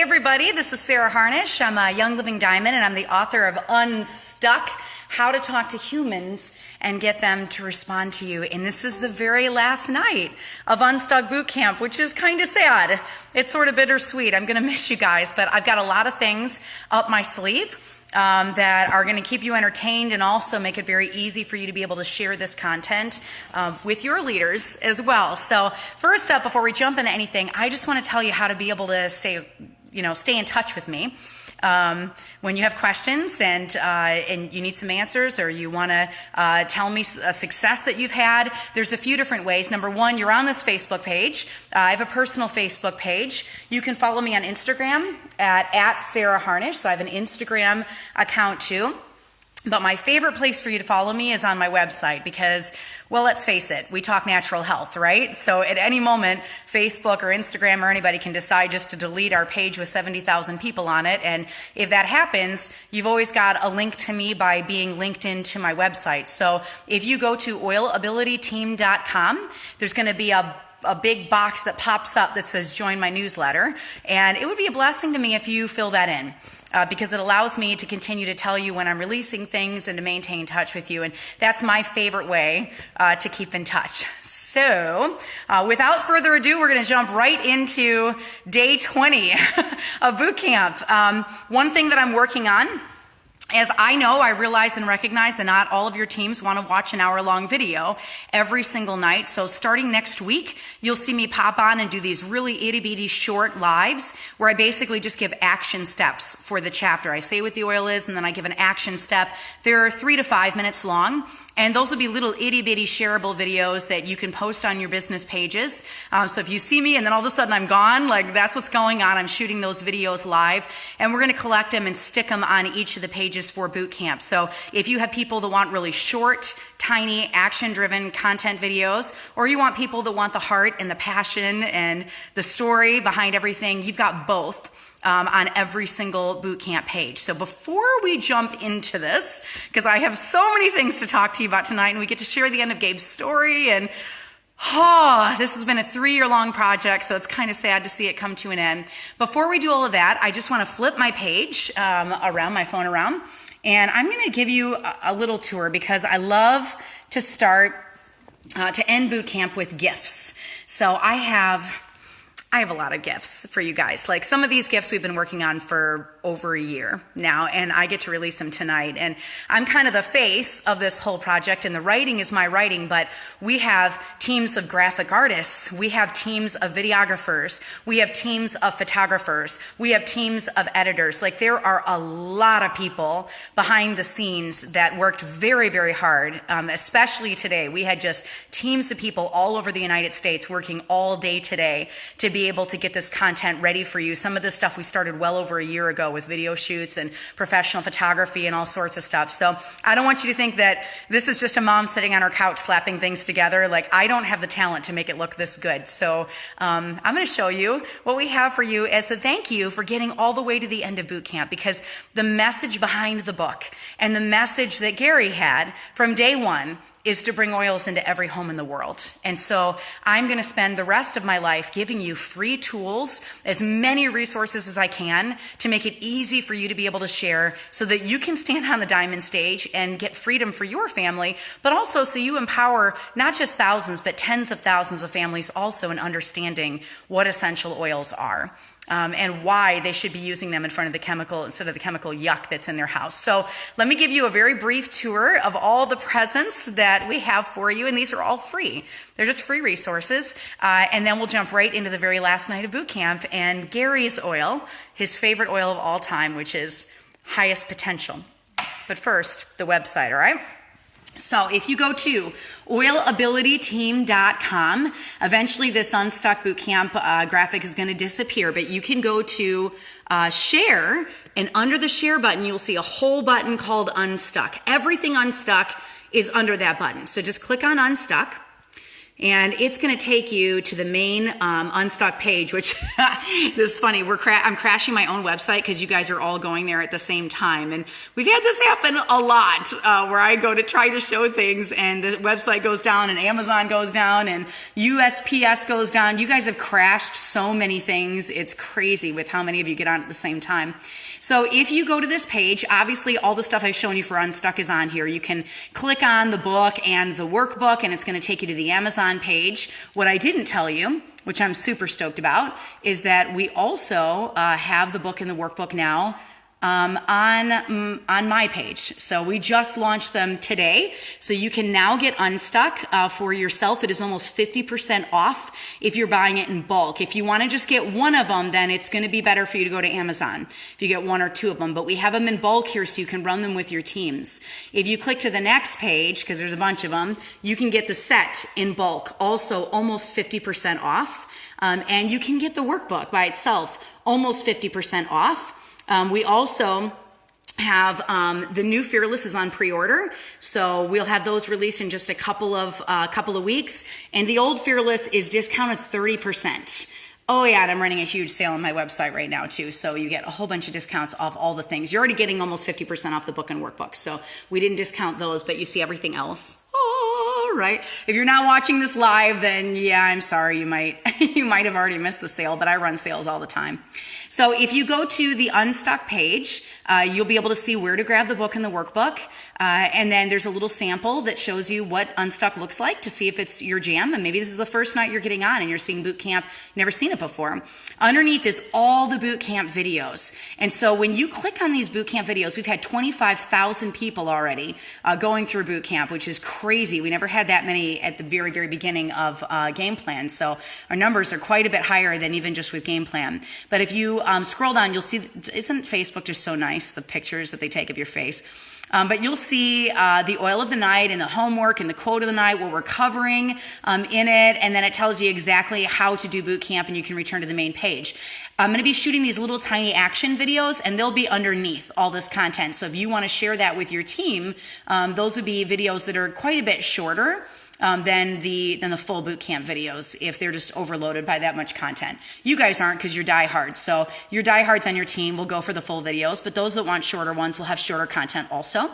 everybody, this is Sarah Harnish. I'm a Young Living Diamond and I'm the author of Unstuck, How to Talk to Humans and Get Them to Respond to You. And this is the very last night of Unstuck Boot Camp, which is kind of sad. It's sort of bittersweet. I'm going to miss you guys, but I've got a lot of things up my sleeve that are going to keep you entertained and also make it very easy for you to be able to share this content with your leaders as well. So first up, before we jump into anything, I just want to tell you how to be able to stay in touch with me. When you have questions and you need some answers, or you want to tell me a success that you've had, there's a few different ways. Number one, you're on this Facebook page. I have a personal Facebook page. You can follow me on Instagram at Sarah Harnish. So I have an Instagram account too. But my favorite place for you to follow me is on my website because, well, let's face it, we talk natural health, right? So at any moment, Facebook or Instagram or anybody can decide just to delete our page with 70,000 people on it. And if that happens, you've always got a link to me by being linked into my website. So if you go to oilabilityteam.com, there's going to be a big box that pops up that says join my newsletter. And it would be a blessing to me if you fill that in. Because it allows me to continue to tell you when I'm releasing things and to maintain touch with you. And that's my favorite way to keep in touch. So without further ado, we're going to jump right into day 20 of boot camp. One thing that I'm working on, as I realize and recognize that not all of your teams want to watch an hour-long video every single night. So starting next week, you'll see me pop on and do these really itty-bitty short lives where I basically just give action steps for the chapter. I say what the oil is, and then I give an action step. They're 3 to 5 minutes long. And those will be little itty-bitty shareable videos that you can post on your business pages. So if you see me and then all of a sudden I'm gone, like that's what's going on. I'm shooting those videos live. And we're going to collect them and stick them on each of the pages for boot camp. So if you have people that want really short, tiny, action-driven content videos, or you want people that want the heart and the passion and the story behind everything, you've got both. On every single boot camp page. So before we jump into this, because I have so many things to talk to you about tonight, and we get to share the end of Gabe's story, and this has been a 3-year-long project, so it's kind of sad to see it come to an end. Before we do all of that, I just want to flip my page around, my phone around, and I'm going to give you a little tour because I love to to end boot camp with gifts. So I have a lot of gifts for you guys. Like some of these gifts we've been working on for over a year now, and I get to release them tonight. And I'm kind of the face of this whole project, and the writing is my writing, but we have teams of graphic artists, we have teams of videographers, we have teams of photographers, we have teams of editors. Like there are a lot of people behind the scenes that worked very, very hard, especially today. We had just teams of people all over the United States working all day today to be able to get this content ready for you. Some of this stuff we started well over a year ago with video shoots and professional photography and all sorts of stuff. So I don't want you to think that this is just a mom sitting on her couch slapping things together. Like I don't have the talent to make it look this good. So I'm going to show you what we have for you as a thank you for getting all the way to the end of boot camp, because the message behind the book and the message that Gary had from day one is to bring oils into every home in the world. And so I'm going to spend the rest of my life giving you free tools, as many resources as I can, to make it easy for you to be able to share so that you can stand on the diamond stage and get freedom for your family, but also so you empower not just thousands, but tens of thousands of families also in understanding what essential oils are. And why they should be using them in front of the chemical instead of the chemical yuck that's in their house. So let me give you a very brief tour of all the presents that we have for you, and these are all free. They're just free resources, and then we'll jump right into the very last night of boot camp and Gary's oil, his favorite oil of all time, which is Highest Potential. But first, the website, all right? So if you go to oilabilityteam.com, eventually this Unstuck Bootcamp graphic is going to disappear, but you can go to share, and under the share button, you'll see a whole button called Unstuck. Everything Unstuck is under that button. So just click on Unstuck. And it's going to take you to the main Unstuck page, which this is funny. I'm crashing my own website because you guys are all going there at the same time. And we've had this happen a lot where I go to try to show things and the website goes down and Amazon goes down and USPS goes down. You guys have crashed so many things. It's crazy with how many of you get on at the same time. So if you go to this page, obviously all the stuff I've shown you for Unstuck is on here. You can click on the book and the workbook and it's going to take you to the Amazon page. What I didn't tell you, which I'm super stoked about, is that we also have the book and the workbook now on my page. So we just launched them today. So you can now get Unstuck for yourself. It is almost 50% off if you're buying it in bulk. If you want to just get one of them, then it's going to be better for you to go to Amazon if you get one or two of them. But we have them in bulk here so you can run them with your teams. If you click to the next page, because there's a bunch of them, you can get the set in bulk, also almost 50% off. And you can get the workbook by itself, almost 50% off. We also have the new Fearless is on pre-order, so we'll have those released in just a couple of weeks. And the old Fearless is discounted 30%. Oh yeah, and I'm running a huge sale on my website right now too, so you get a whole bunch of discounts off all the things. You're already getting almost 50% off the book and workbook, so we didn't discount those, but you see everything else. Oh, right. If you're not watching this live, then yeah, I'm sorry, you might have already missed the sale, but I run sales all the time. So if you go to the Unstuck page, you'll be able to see where to grab the book and the workbook. And then there's a little sample that shows you what Unstuck looks like to see if it's your jam. And maybe this is the first night you're getting on and you're seeing boot camp, never seen it before. Underneath is all the boot camp videos. And so when you click on these boot camp videos, we've had 25,000 people already going through boot camp, which is crazy. We never had that many at the very, very beginning of game plan. So our numbers are quite a bit higher than even just with game plan. But if you scroll down, you'll see, isn't Facebook just so nice, the pictures that they take of your face? But you'll see the oil of the night and the homework and the quote of the night, what we're covering in it, and then it tells you exactly how to do boot camp, and you can return to the main page. I'm going to be shooting these little tiny action videos, and they'll be underneath all this content. So if you want to share that with your team, those would be videos that are quite a bit shorter than the full boot camp videos if they're just overloaded by that much content. You guys aren't because you're diehards. So your diehards on your team will go for the full videos, but those that want shorter ones will have shorter content also.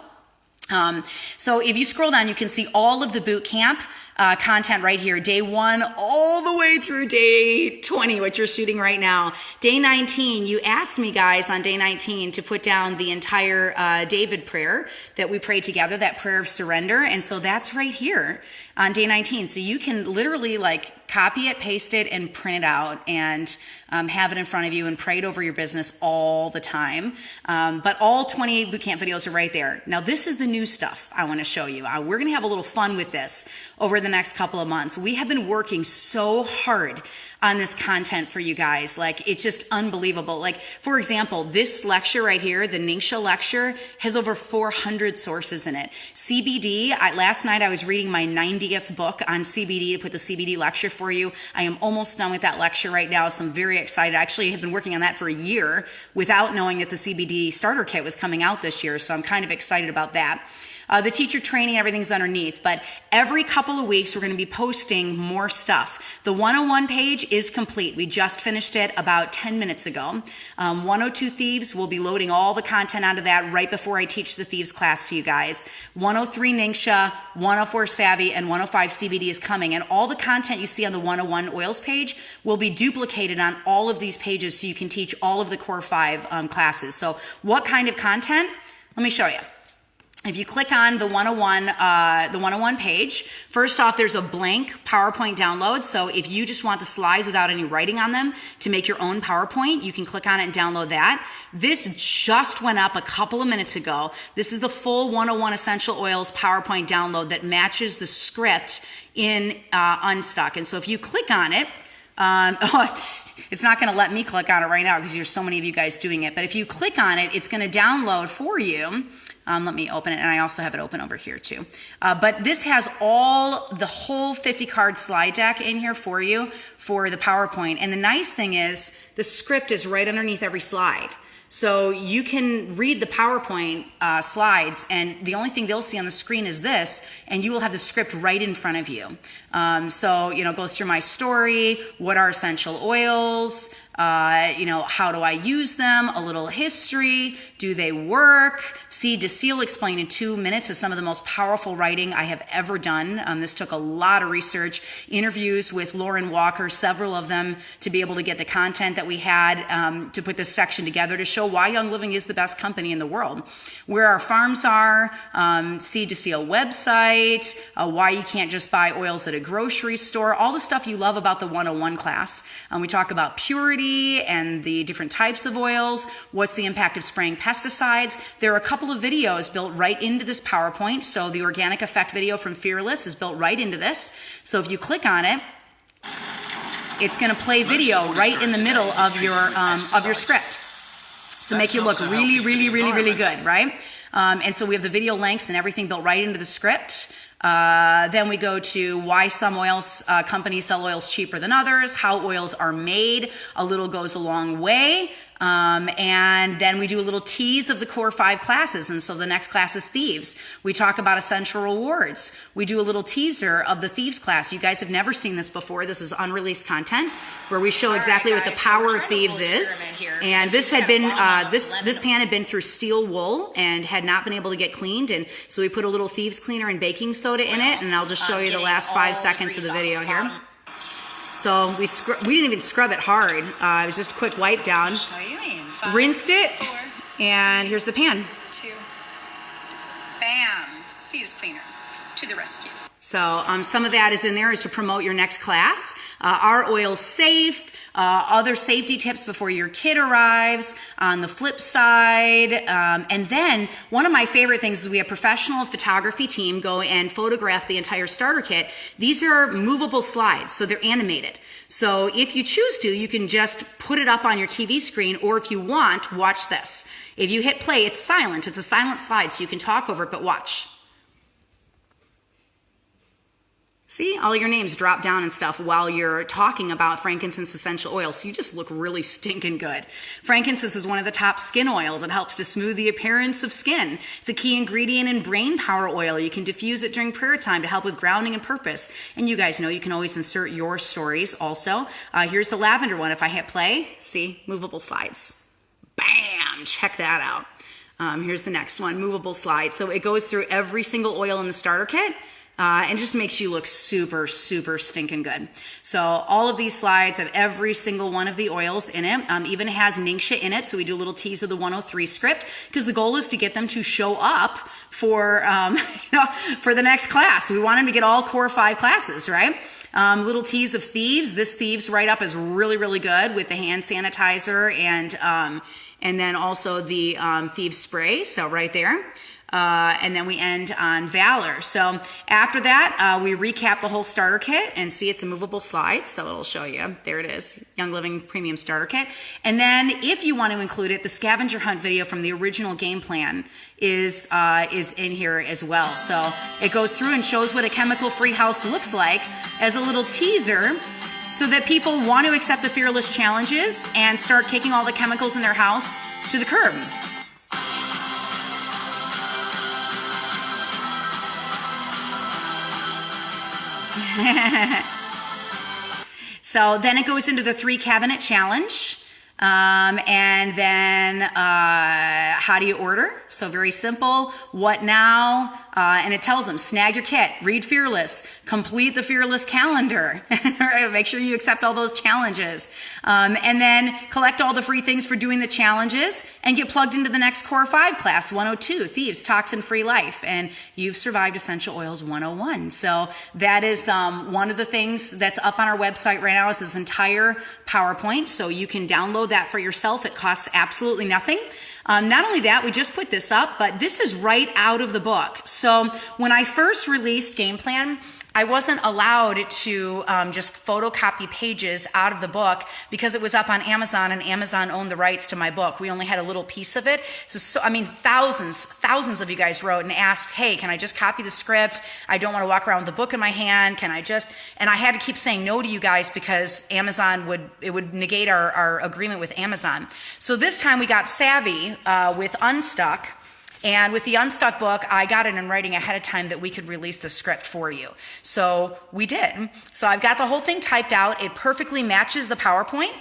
So if you scroll down, you can see all of the boot camp content right here, day 1 all the way through day 20, which you're shooting right now. Day 19, you asked me guys on day 19 to put down the entire David prayer that we prayed together, that prayer of surrender. And so that's right here on day 19. So you can literally like copy it, paste it, and print it out and have it in front of you and pray it over your business all the time. But all 28 bootcamp videos are right there. Now, this is the new stuff I want to show you. We're going to have a little fun with this over the next couple of months. We have been working so hard on this content for you guys. Like, it's just unbelievable. Like, for example, this lecture right here, the Ningxia lecture, has over 400 sources in it. CBD, last night I was reading my 90th book on CBD to put the CBD lecture for you. I am almost done with that lecture right now, so I'm very excited. I actually have been working on that for a year without knowing that the CBD starter kit was coming out this year, so I'm kind of excited about that. The teacher training, everything's underneath, but every couple of weeks we're going to be posting more stuff. The 101 page is complete. We just finished it about 10 minutes ago. 102 Thieves, we'll be loading all the content out of that right before I teach the Thieves class to you guys. 103 Ningxia, 104 Savvy, and 105 CBD is coming, and all the content you see on the 101 Oils page will be duplicated on all of these pages so you can teach all of the Core 5 classes. So what kind of content? Let me show you. If you click on the 101 page, first off, there's a blank PowerPoint download. So if you just want the slides without any writing on them to make your own PowerPoint, you can click on it and download that. This just went up a couple of minutes ago. This is the full 101 Essential Oils PowerPoint download that matches the script in Unstuck. And so if you click on it, it's not going to let me click on it right now because there's so many of you guys doing it. But if you click on it, it's going to download for you. Let me open it, and I also have it open over here too. But this has the whole 50-card slide deck in here for you for the PowerPoint. And the nice thing is the script is right underneath every slide. So you can read the PowerPoint slides, and the only thing they'll see on the screen is this, and you will have the script right in front of you. So, it goes through my story, what are essential oils, how do I use them, a little history, do they work, seed to seal explained in 2 minutes is some of the most powerful writing I have ever done. This took a lot of research, interviews with Lauren Walker, several of them, to be able to get the content that we had to put this section together to show why Young Living is the best company in the world, where our farms are, seed to seal website, why you can't just buy oils at a grocery store, all the stuff you love about the 101 class. We talk about purity and the different types of oils, what's the impact of spraying pesticides. There are a couple of videos built right into this PowerPoint. So the organic effect video from Fearless is built right into this. So if you click on it, it's going to play video right in the middle of your script. So make you look really, really, really, really good, right? And so we have the video lengths and everything built right into the script. Then we go to why some oils companies sell oils cheaper than others, how oils are made. A little goes a long way. And then we do a little tease of the core 5 classes. And so the next class is Thieves. We talk about essential rewards. We do a little teaser of the Thieves class. You guys have never seen this before. This is unreleased content where we show exactly what the power of Thieves is. And this had been, this pan had been through steel wool and had not been able to get cleaned. And so we put a little Thieves cleaner and baking soda in it. And I'll just show you the last 5 seconds of the video here. So we didn't even scrub it hard. It was just a quick wipe down. What do you mean? 5, Rinsed it, 4, and here's the pan. 2. Bam! Thieves cleaner to the rescue. So some of that is in there is to promote your next class. Are oils safe? Other safety tips before your kid arrives. On the flip side, and then one of my favorite things is we have professional photography team go and photograph the entire starter kit. These are movable slides, so they're animated. So if you choose to, you can just put it up on your TV screen, or if you want, watch this. If you hit play, it's silent. It's a silent slide, so you can talk over it, but watch. See, all your names drop down and stuff while you're talking about frankincense essential oil. So you just look really stinking good. Frankincense is one of the top skin oils. It helps to smooth the appearance of skin. It's a key ingredient in brain power oil. You can diffuse it during prayer time to help with grounding and purpose. And you guys know you can always insert your stories also. Here's the lavender one. If I hit play, see, movable slides. Bam, check that out. Here's the next one, movable slide. So it goes through every single oil in the starter kit. And just makes you look super, super stinking good. So all of these slides have every single one of the oils in it. Even has Ningxia in it. So we do a little tease of the 103 script because the goal is to get them to show up for, for the next class. We want them to get all core 5 classes, right? Little tease of Thieves. This Thieves write-up is really, really good with the hand sanitizer and then also the Thieves spray. So right there. And then we end on Valor. So after that, we recap the whole starter kit and see it's a movable slide. So it'll show you. There it is, Young Living Premium Starter Kit. And then if you want to include it, the scavenger hunt video from the original game plan is in here as well. So it goes through and shows what a chemical-free house looks like as a little teaser so that people want to accept the Fearless challenges and start kicking all the chemicals in their house to the curb. So then it goes into the 3 cabinet challenge. And then how do you order? So very simple. What now? And it tells them, snag your kit, read Fearless, complete the Fearless calendar, make sure you accept all those challenges, and then collect all the free things for doing the challenges and get plugged into the next Core 5 class, 102, Thieves, Toxin-Free Life, and you've survived Essential Oils 101. So that is one of the things that's up on our website right now is this entire PowerPoint, so you can download that for yourself. It costs absolutely nothing. Not only that, we just put this up, but this is right out of the book. So when I first released Game Plan, I wasn't allowed to just photocopy pages out of the book because it was up on Amazon and Amazon owned the rights to my book. We only had a little piece of it. So I mean, thousands of you guys wrote and asked, hey, can I just copy the script? I don't want to walk around with the book in my hand. Can I just, and I had to keep saying no to you guys because Amazon would negate our agreement with Amazon. So this time we got savvy with Unstuck. And with the Unstuck book, I got it in writing ahead of time that we could release the script for you. So we did. So I've got the whole thing typed out. It perfectly matches the PowerPoint.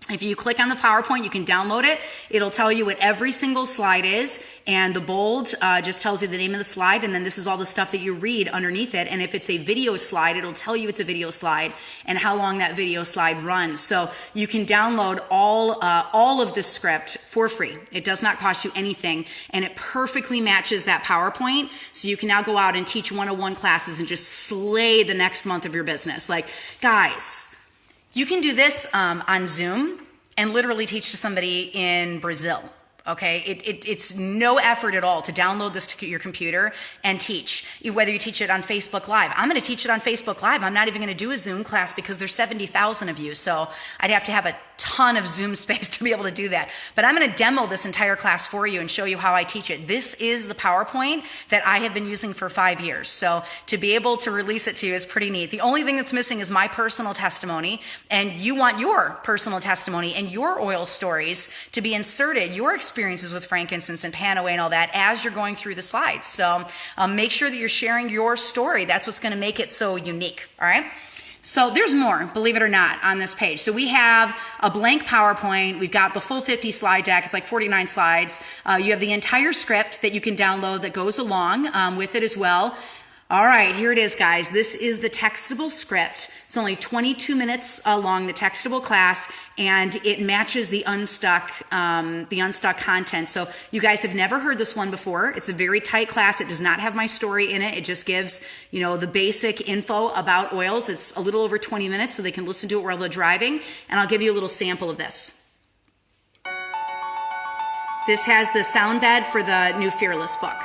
If you click on the PowerPoint, you can download it. It'll tell you what every single slide is, and the bold just tells you the name of the slide, and then this is all the stuff that you read underneath it. And if it's a video slide, it'll tell you it's a video slide and how long that video slide runs. So you can download all of the script for free. It does not cost you anything, and it perfectly matches that PowerPoint. So you can now go out and teach 101 classes and just slay the next month of your business. Like, guys, you can do this on Zoom and literally teach to somebody in Brazil. Okay, it's no effort at all to download this to your computer and teach, whether you teach it on Facebook Live. I'm going to teach it on Facebook Live. I'm not even going to do a Zoom class because there's 70,000 of you, so I'd have to have a ton of Zoom space to be able to do that. But I'm going to demo this entire class for you and show you how I teach it. This is the PowerPoint that I have been using for 5 years, so to be able to release it to you is pretty neat. The only thing that's missing is my personal testimony, and you want your personal testimony and your oil stories to be inserted, your experiences with frankincense and Panaway and all that as you're going through the slides. So make sure that you're sharing your story. That's what's going to make it so unique. All right. So there's more, believe it or not, on this page. So we have a blank PowerPoint. We've got the full 50 slide deck. It's like 49 slides. You have the entire script that you can download that goes along with it as well. All right, here it is, guys. This is the textable script. It's only 22 minutes long, the textable class, and it matches the Unstuck content. So you guys have never heard this one before. It's a very tight class. It does not have my story in it. It just gives, the basic info about oils. It's a little over 20 minutes, so they can listen to it while they're driving. And I'll give you a little sample of this. This has the sound bed for the new Fearless book.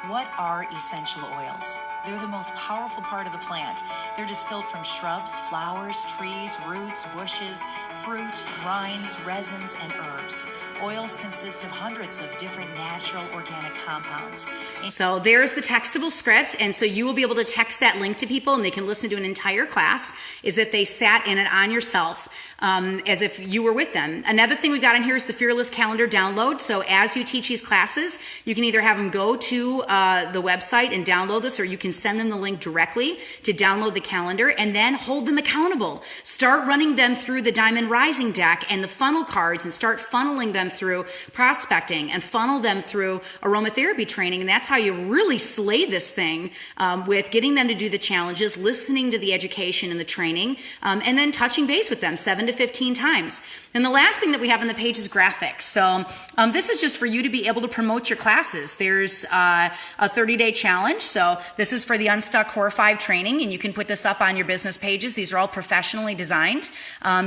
What are essential oils? They're the most powerful part of the plant. They're distilled from shrubs, flowers, trees, roots, bushes, fruit, rinds, resins, and herbs. Oils consist of hundreds of different natural organic compounds. So there's the textable script, and so you will be able to text that link to people, and they can listen to an entire class as if they sat in it on yourself, as if you were with them. Another thing we've got in here is the Fearless Calendar download. So as you teach these classes, you can either have them go to the website and download this, or you can send them the link directly to download the calendar and then hold them accountable. Start running them through the Diamond Rising deck and the funnel cards, and start funneling them through prospecting and funnel them through aromatherapy training. And that's how you really slay this thing, with getting them to do the challenges, listening to the education and the training, and then touching base with them 7 to 15 times. And the last thing that we have on the page is graphics. So this is just for you to be able to promote your classes. There's a 30-day challenge. So this is for the Unstuck Core 5 training, and you can put this up on your business pages. These are all professionally designed.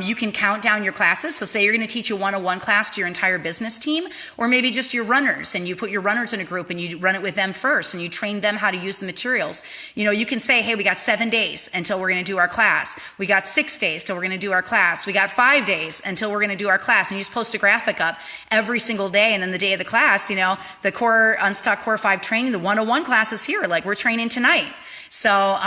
You can count down your classes. So say you're going to teach a 101 class to your entire business team, or maybe just your runners, and you put your runners in a group and you run it with them first, and you train them how to use the materials. You can say, hey, we got 7 days until we're going to do our class. We got 6 days till we're going to do our class. We got 5 days until we're going to do our class. And you just post a graphic up every single day, and then the day of the class, the core Unstuck Core 5 training, the 101 class is here. Like, we're training tonight. So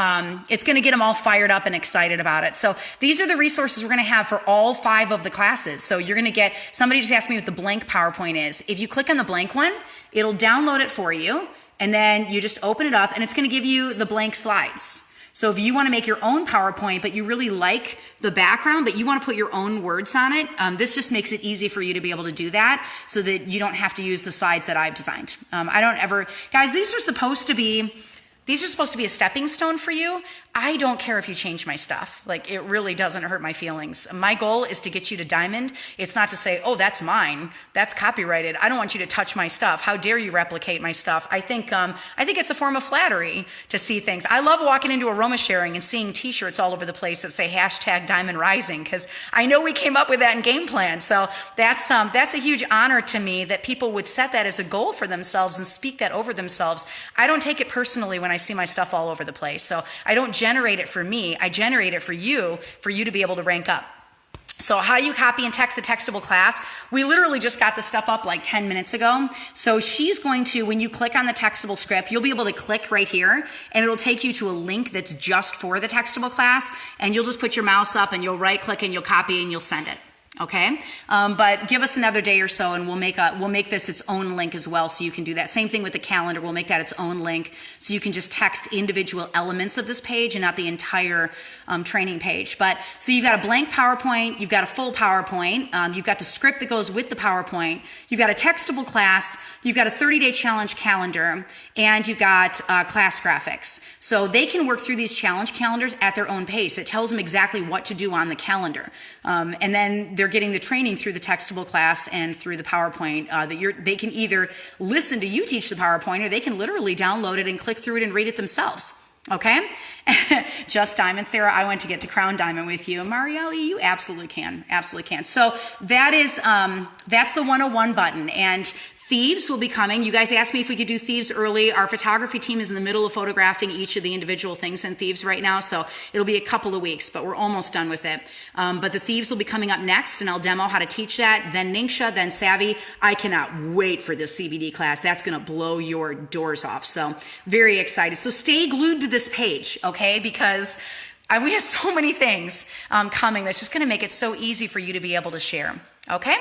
it's going to get them all fired up and excited about it. So these are the resources we're going to have for all 5 of the classes. So you're going to get, somebody just asked me what the blank PowerPoint is. If you click on the blank one, it'll download it for you, and then you just open it up, and it's going to give you the blank slides. So if you want to make your own PowerPoint, but you really like the background, but you want to put your own words on it, this just makes it easy for you to be able to do that, so that you don't have to use the slides that I've designed. Guys, these are supposed to be These are supposed to be a stepping stone for you. I don't care if you change my stuff. Like, it really doesn't hurt my feelings. My goal is to get you to diamond. It's not to say, oh, that's mine. That's copyrighted. I don't want you to touch my stuff. How dare you replicate my stuff? I think it's a form of flattery to see things. I love walking into aroma sharing and seeing t-shirts all over the place that say #DiamondRising, because I know we came up with that in game plan. So that's a huge honor to me that people would set that as a goal for themselves and speak that over themselves. I don't take it personally when I see my stuff all over the place. So I don't generate it for me. I generate it for you to be able to rank up. So how you copy and text the textable class, we literally just got the stuff up like 10 minutes ago. So she's going to, when you click on the textable script, you'll be able to click right here and it'll take you to a link that's just for the textable class, and you'll just put your mouse up and you'll right click and you'll copy and you'll send it. Okay, but give us another day or so and we'll make this its own link as well, so you can do that. Same thing with the calendar, we'll make that its own link so you can just text individual elements of this page and not the entire training page. But so you've got a blank PowerPoint, you've got a full PowerPoint, you've got the script that goes with the PowerPoint, you've got a textable class, you've got a 30-day challenge calendar, and you've got class graphics. So they can work through these challenge calendars at their own pace. It tells them exactly what to do on the calendar. And then they're getting the training through the textable class and through the PowerPoint. They can either listen to you teach the PowerPoint, or they can literally download it and click through it and read it themselves. Okay? Just Diamond. Sarah, I went to get to Crown Diamond with you. Marielle, you absolutely can. Absolutely can. So that's the 101 button. And Thieves will be coming. You guys asked me if we could do Thieves early. Our photography team is in the middle of photographing each of the individual things in Thieves right now, so it'll be a couple of weeks, but we're almost done with it. But the Thieves will be coming up next, and I'll demo how to teach that. Then Ningxia, then Savvy. I cannot wait for this CBD class. That's going to blow your doors off, so very excited. So stay glued to this page, okay, because we have so many things coming that's just going to make it so easy for you to be able to share, okay?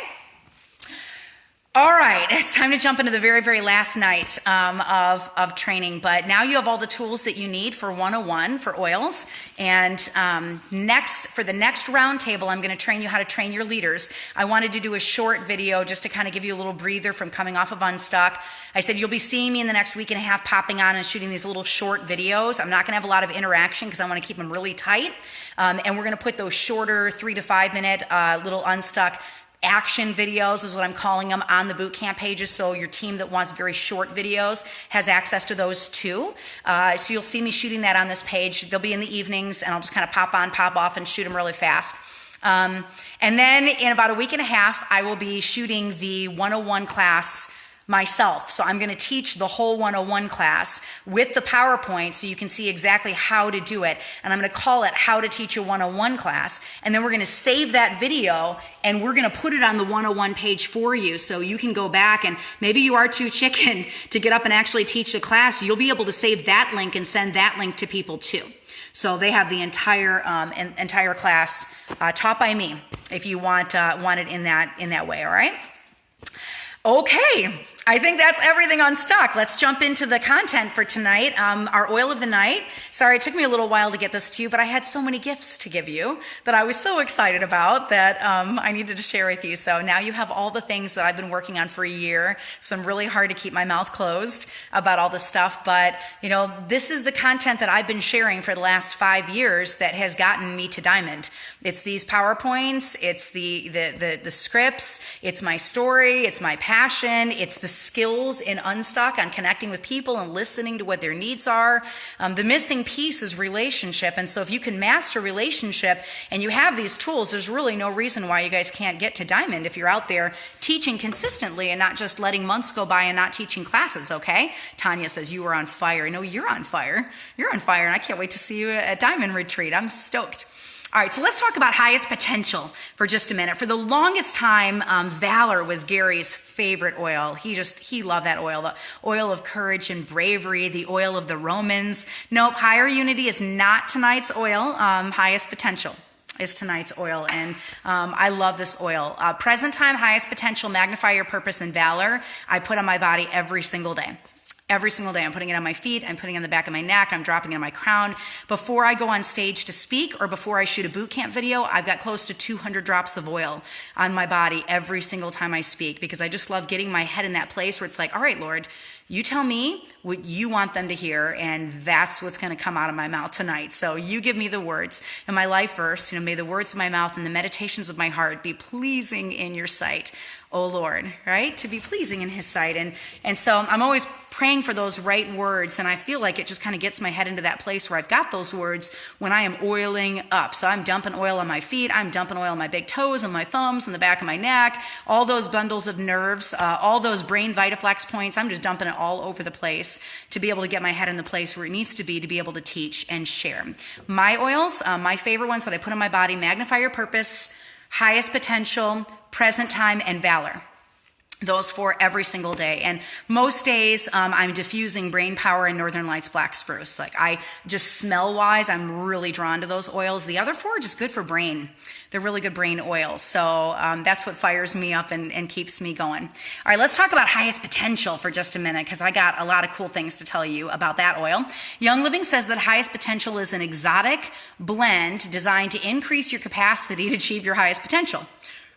All right, it's time to jump into the very, very last night of training, but now you have all the tools that you need for 101 for oils, and for the next round table, I'm going to train you how to train your leaders. I wanted to do a short video just to kind of give you a little breather from coming off of Unstuck. I said you'll be seeing me in the next week and a half popping on and shooting these little short videos. I'm not going to have a lot of interaction because I want to keep them really tight, and we're going to put those shorter 3 to 5 minute little Unstuck action videos is what I'm calling them on the boot camp pages, so your team that wants very short videos has access to those too. So you'll see me shooting that on this page. They'll be in the evenings, and I'll just kind of pop on, pop off, and shoot them really fast. And then in about a week and a half, I will be shooting the 101 class myself. So I'm going to teach the whole 101 class with the PowerPoint so you can see exactly how to do it. And I'm going to call it How to Teach a 101 Class. And then we're going to save that video and we're going to put it on the 101 page for you so you can go back, and maybe you are too chicken to get up and actually teach the class. You'll be able to save that link and send that link to people too. So they have the entire class taught by me if you want it in that way, all right? Okay, I think that's everything Unstuck. Let's jump into the content for tonight. Our oil of the night. Sorry, it took me a little while to get this to you, but I had so many gifts to give you that I was so excited about that I needed to share with you. So now you have all the things that I've been working on for a year. It's been really hard to keep my mouth closed about all this stuff, but this is the content that I've been sharing for the last 5 years that has gotten me to Diamond. It's these PowerPoints, it's the scripts, it's my story, it's my passion, it's the skills in Unstuck on connecting with people and listening to what their needs are. The missing piece is relationship, and so if you can master relationship and you have these tools, there's really no reason why you guys can't get to Diamond if you're out there teaching consistently and not just letting months go by and not teaching classes, okay? Tanya says, you are on fire. No, you're on fire. You're on fire, and I can't wait to see you at Diamond Retreat. I'm stoked. All right, so let's talk about highest potential for just a minute. For the longest time, Valor was Gary's favorite oil. He loved that oil, the oil of courage and bravery, the oil of the Romans. Nope, Higher Unity is not tonight's oil. Highest potential is tonight's oil, and I love this oil. Present time, highest potential, magnify your purpose and valor. I put on my body every single day. Every single day. I'm putting it on my feet, I'm putting it on the back of my neck, I'm dropping it on my crown. Before I go on stage to speak or before I shoot a boot camp video, I've got close to 200 drops of oil on my body every single time I speak, because I just love getting my head in that place where it's like, all right, Lord, You tell me what you want them to hear, and that's what's going to come out of my mouth tonight. So you give me the words. And my life verse, may the words of my mouth and the meditations of my heart be pleasing in your sight, O Lord, right? To be pleasing in his sight. And so I'm always praying for those right words, and I feel like it just kind of gets my head into that place where I've got those words when I am oiling up. So I'm dumping oil on my feet, I'm dumping oil on my big toes and my thumbs and the back of my neck, all those bundles of nerves, all those brain Vitaflex points, I'm just dumping it all over the place to be able to get my head in the place where it needs to be able to teach and share. My oils, my favorite ones that I put on my body: magnify your purpose, highest potential, present time, and valor. Those 4 every single day. And most days I'm diffusing brain power and Northern Lights black spruce. Like, I just smell wise, I'm really drawn to those oils. The other 4 are just good for brain. They're really good brain oils. So that's what fires me up and keeps me going. All right, let's talk about highest potential for just a minute, because I got a lot of cool things to tell you about that oil. Young Living says that highest potential is an exotic blend designed to increase your capacity to achieve your highest potential.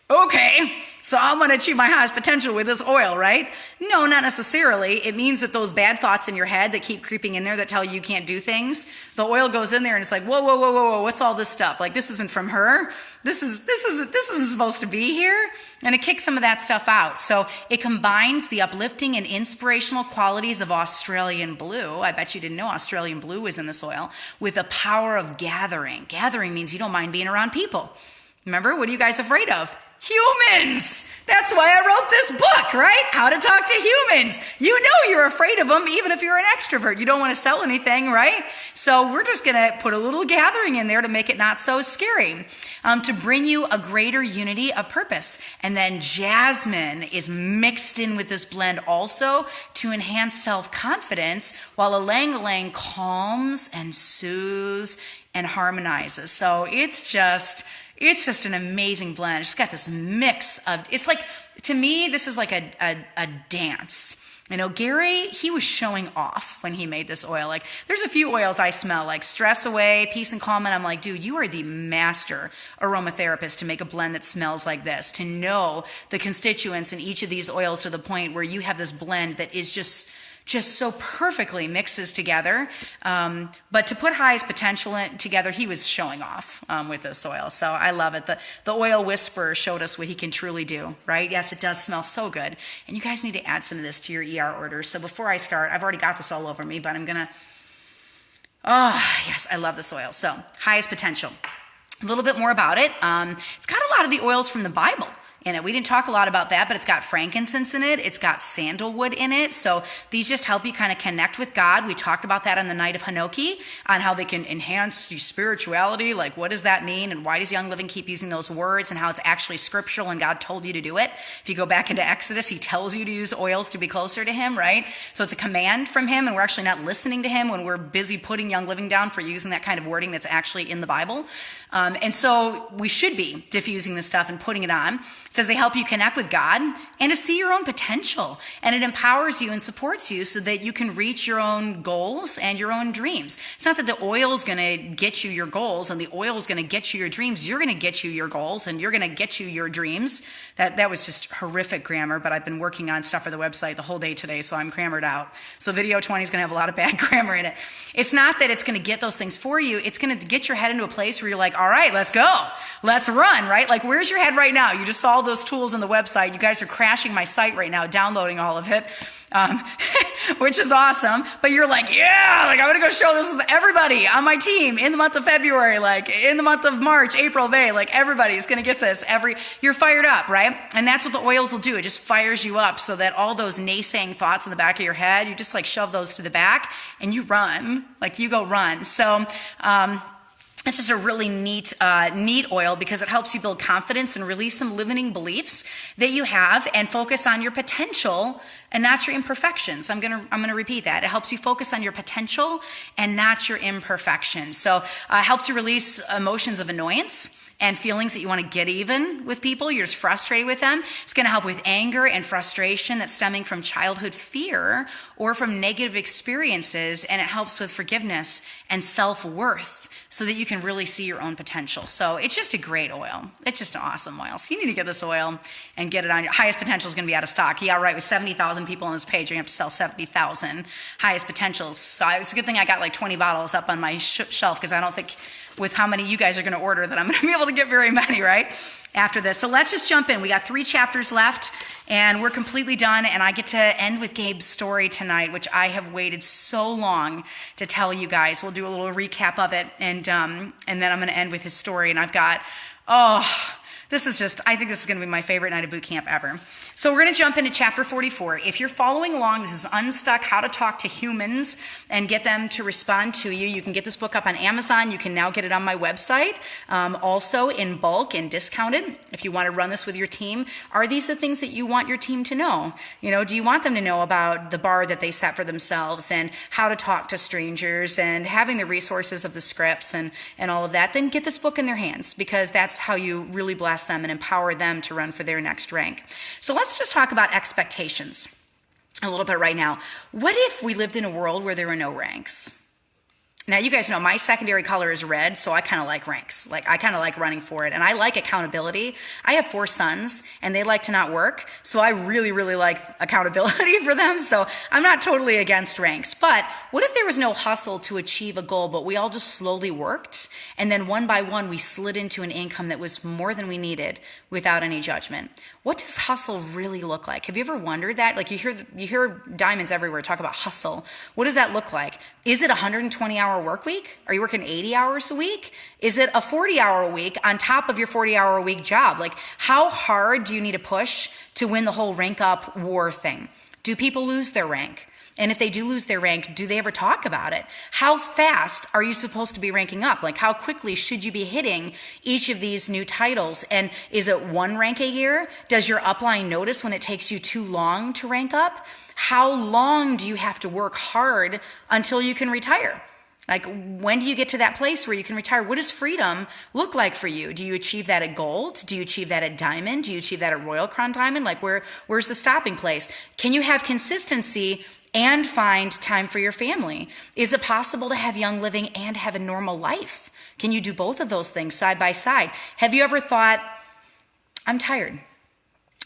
Okay, so I'm going to achieve my highest potential with this oil, right? No, not necessarily. It means that those bad thoughts in your head that keep creeping in there that tell you can't do things, the oil goes in there and it's like, whoa, what's all this stuff? Like, this isn't from her. This isn't supposed to be here. And it kicks some of that stuff out. So it combines the uplifting and inspirational qualities of Australian blue. I bet you didn't know Australian blue was in this oil, with the power of gathering. Gathering means you don't mind being around people. Remember, what are you guys afraid of? Humans! That's why I wrote this book, right? How to talk to humans. You know you're afraid of them, even if you're an extrovert. You don't want to sell anything, right? So we're just going to put a little gathering in there to make it not so scary, to bring you a greater unity of purpose. And then jasmine is mixed in with this blend also to enhance self-confidence, while ylang-ylang calms and soothes and harmonizes. So it's just an amazing blend. It's got this mix of, it's like, to me, this is like a dance. Gary, he was showing off when he made this oil. Like, there's a few oils I smell, like Stress Away, Peace and Calm, and I'm like, dude, you are the master aromatherapist to make a blend that smells like this, to know the constituents in each of these oils to the point where you have this blend that is just so perfectly mixes together. But to put highest potential together, he was showing off with this oil. So I love it. The oil whisperer showed us what he can truly do, right? Yes, it does smell so good. And you guys need to add some of this to your ER orders. So before I start, I've already got this all over me, but I'm going to, yes, I love this oil. So highest potential. A little bit more about it. It's got a lot of the oils from the Bible in it. We didn't talk a lot about that, but it's got frankincense in it. It's got sandalwood in it. So these just help you kind of connect with God. We talked about that on the night of Hanoki, on how they can enhance your spirituality. Like, what does that mean? And why does Young Living keep using those words, and how it's actually scriptural and God told you to do it? If you go back into Exodus, he tells you to use oils to be closer to him, right? So it's a command from him, and we're actually not listening to him when we're busy putting Young Living down for using that kind of wording that's actually in the Bible. And so we should be diffusing this stuff and putting it on. It says they help you connect with God and to see your own potential. And it empowers you and supports you so that you can reach your own goals and your own dreams. It's not that the oil is going to get you your goals and the oil is going to get you your dreams. You're going to get you your goals and you're going to get you your dreams. That was just horrific grammar, but I've been working on stuff for the website the whole day today, so I'm grammared out. So video 20 is going to have a lot of bad grammar in it. It's not that it's going to get those things for you. It's going to get your head into a place where you're like, all right, let's go. Let's run, right? Like, where's your head right now? You just saw those tools on the website. You guys are crashing my site right now, downloading all of it, which is awesome. But you're like, yeah, like, I'm going to go show this with everybody on my team in the month of February, like in the month of March, April, May, like everybody's going to get this. You're fired up, right? And that's what the oils will do. It just fires you up so that all those naysaying thoughts in the back of your head, you just like shove those to the back and you run, like you go run. So, it's just a really neat oil because it helps you build confidence and release some limiting beliefs that you have and focus on your potential and not your imperfections. I'm gonna repeat that. It helps you focus on your potential and not your imperfections. So it helps you release emotions of annoyance and feelings that you want to get even with people. You're just frustrated with them. It's going to help with anger and frustration that's stemming from childhood fear or from negative experiences, and it helps with forgiveness and self-worth. so that you can really see your own potential. So it's just a great oil. It's just an awesome oil. So you need to get this oil and get it on. Your highest potential is going to be out of stock. Yeah, right. With 70,000 people on this page, you're going to have to sell 70,000 highest potentials. So it's a good thing I got like 20 bottles up on my shelf, because I don't think with how many you guys are going to order that I'm going to be able to get very many, right, after this. So let's just jump in. We got 3 chapters left, and we're completely done, and I get to end with Gabe's story tonight, which I have waited so long to tell you guys. We'll do a little recap of it, and then I'm going to end with his story, and I've got, I think this is going to be my favorite night of boot camp ever. So we're going to jump into chapter 44. If you're following along, this is Unstuck, How to Talk to Humans and Get Them to Respond to You. You can get this book up on Amazon. You can now get it on my website, also in bulk and discounted. If you want to run this with your team, are these the things that you want your team to know? Do you want them to know about the bar that they set for themselves and how to talk to strangers and having the resources of the scripts and all of that? Then get this book in their hands, because that's how you really bless them and empower them to run for their next rank. So let's just talk about expectations a little bit right now. What if we lived in a world where there were no ranks? Now, you guys know my secondary color is red, so I kind of like ranks. I kind of like running for it, and I like accountability. I have 4 sons, and they like to not work, so I really, really like accountability for them, so I'm not totally against ranks. But what if there was no hustle to achieve a goal, but we all just slowly worked, and then one by one we slid into an income that was more than we needed without any judgment? What does hustle really look like? Have you ever wondered that? You hear diamonds everywhere talk about hustle. What does that look like? Is it a 120-hour work week? Are you working 80 hours a week? Is it a 40-hour week on top of your 40-hour a week job? How hard do you need to push to win the whole rank up war thing? Do people lose their rank? And if they do lose their rank, do they ever talk about it? How fast are you supposed to be ranking up? How quickly should you be hitting each of these new titles? And is it 1 rank a year? Does your upline notice when it takes you too long to rank up? How long do you have to work hard until you can retire? When do you get to that place where you can retire? What does freedom look like for you? Do you achieve that at gold? Do you achieve that at diamond? Do you achieve that at Royal Crown Diamond? Where's the stopping place? Can you have consistency and find time for your family? Is it possible to have Young Living and have a normal life? Can you do both of those things side by side? Have you ever thought, I'm tired.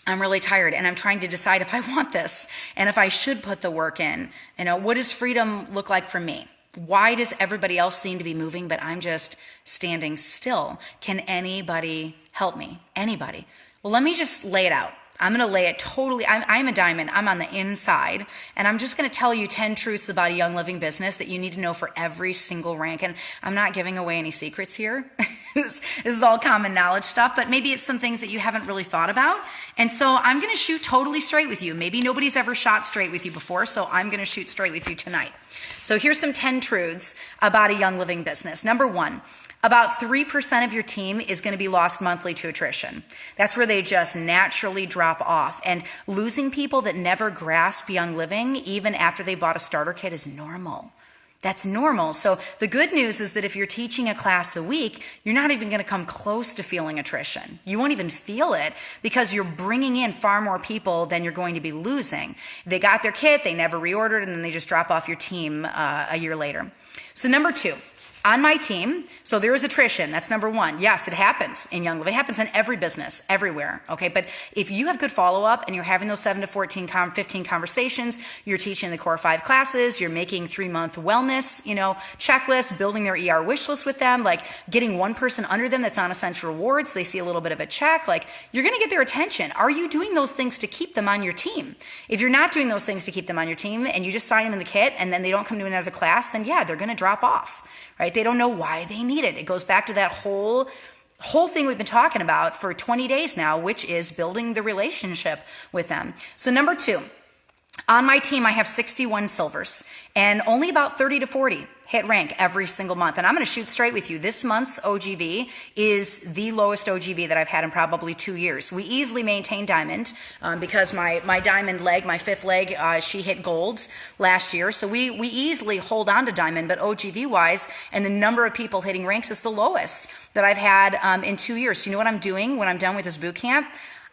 I'm really tired, and I'm trying to decide if I want this and if I should put the work in. What does freedom look like for me? Why does everybody else seem to be moving, but I'm just standing still? Can anybody help me? Anybody? Well, let me just lay it out. I'm going to lay it totally. I'm a diamond. I'm on the inside. And I'm just going to tell you 10 truths about a Young Living business that you need to know for every single rank. And I'm not giving away any secrets here. This is all common knowledge stuff, but maybe it's some things that you haven't really thought about. And so I'm going to shoot totally straight with you. Maybe nobody's ever shot straight with you before, so I'm going to shoot straight with you tonight. So here's some 10 truths about a Young Living business. Number 1, about 3% of your team is going to be lost monthly to attrition. That's where they just naturally drop off. And losing people that never grasp Young Living, even after they bought a starter kit, is normal. That's normal. So the good news is that if you're teaching a class a week, you're not even going to come close to feeling attrition. You won't even feel it because you're bringing in far more people than you're going to be losing. They got their kit, they never reordered, and then they just drop off your team a year later. So number 2. On my team, so there is attrition. That's number 1. Yes, it happens in Young Living. It happens in every business, everywhere. Okay, but if you have good follow-up and you're having those 7 to 15 conversations, you're teaching the core 5 classes, you're making 3-month wellness, checklists, building their ER wish list with them, getting one person under them that's on Essential Rewards, they see a little bit of a check, you're going to get their attention. Are you doing those things to keep them on your team? If you're not doing those things to keep them on your team and you just sign them in the kit and then they don't come to another class, then yeah, they're going to drop off. Right? They don't know why they need it. It goes back to that whole thing we've been talking about for 20 days now, which is building the relationship with them. So number 2, on my team, I have 61 silvers and only about 30 to 40 hit rank every single month. And I'm going to shoot straight with you. This month's OGV is the lowest OGV that I've had in probably 2 years. We easily maintain diamond because my diamond leg, my 5th leg, she hit golds last year. So we easily hold on to diamond, but OGV wise and the number of people hitting ranks is the lowest that I've had in 2 years. So you know what I'm doing when I'm done with this boot camp?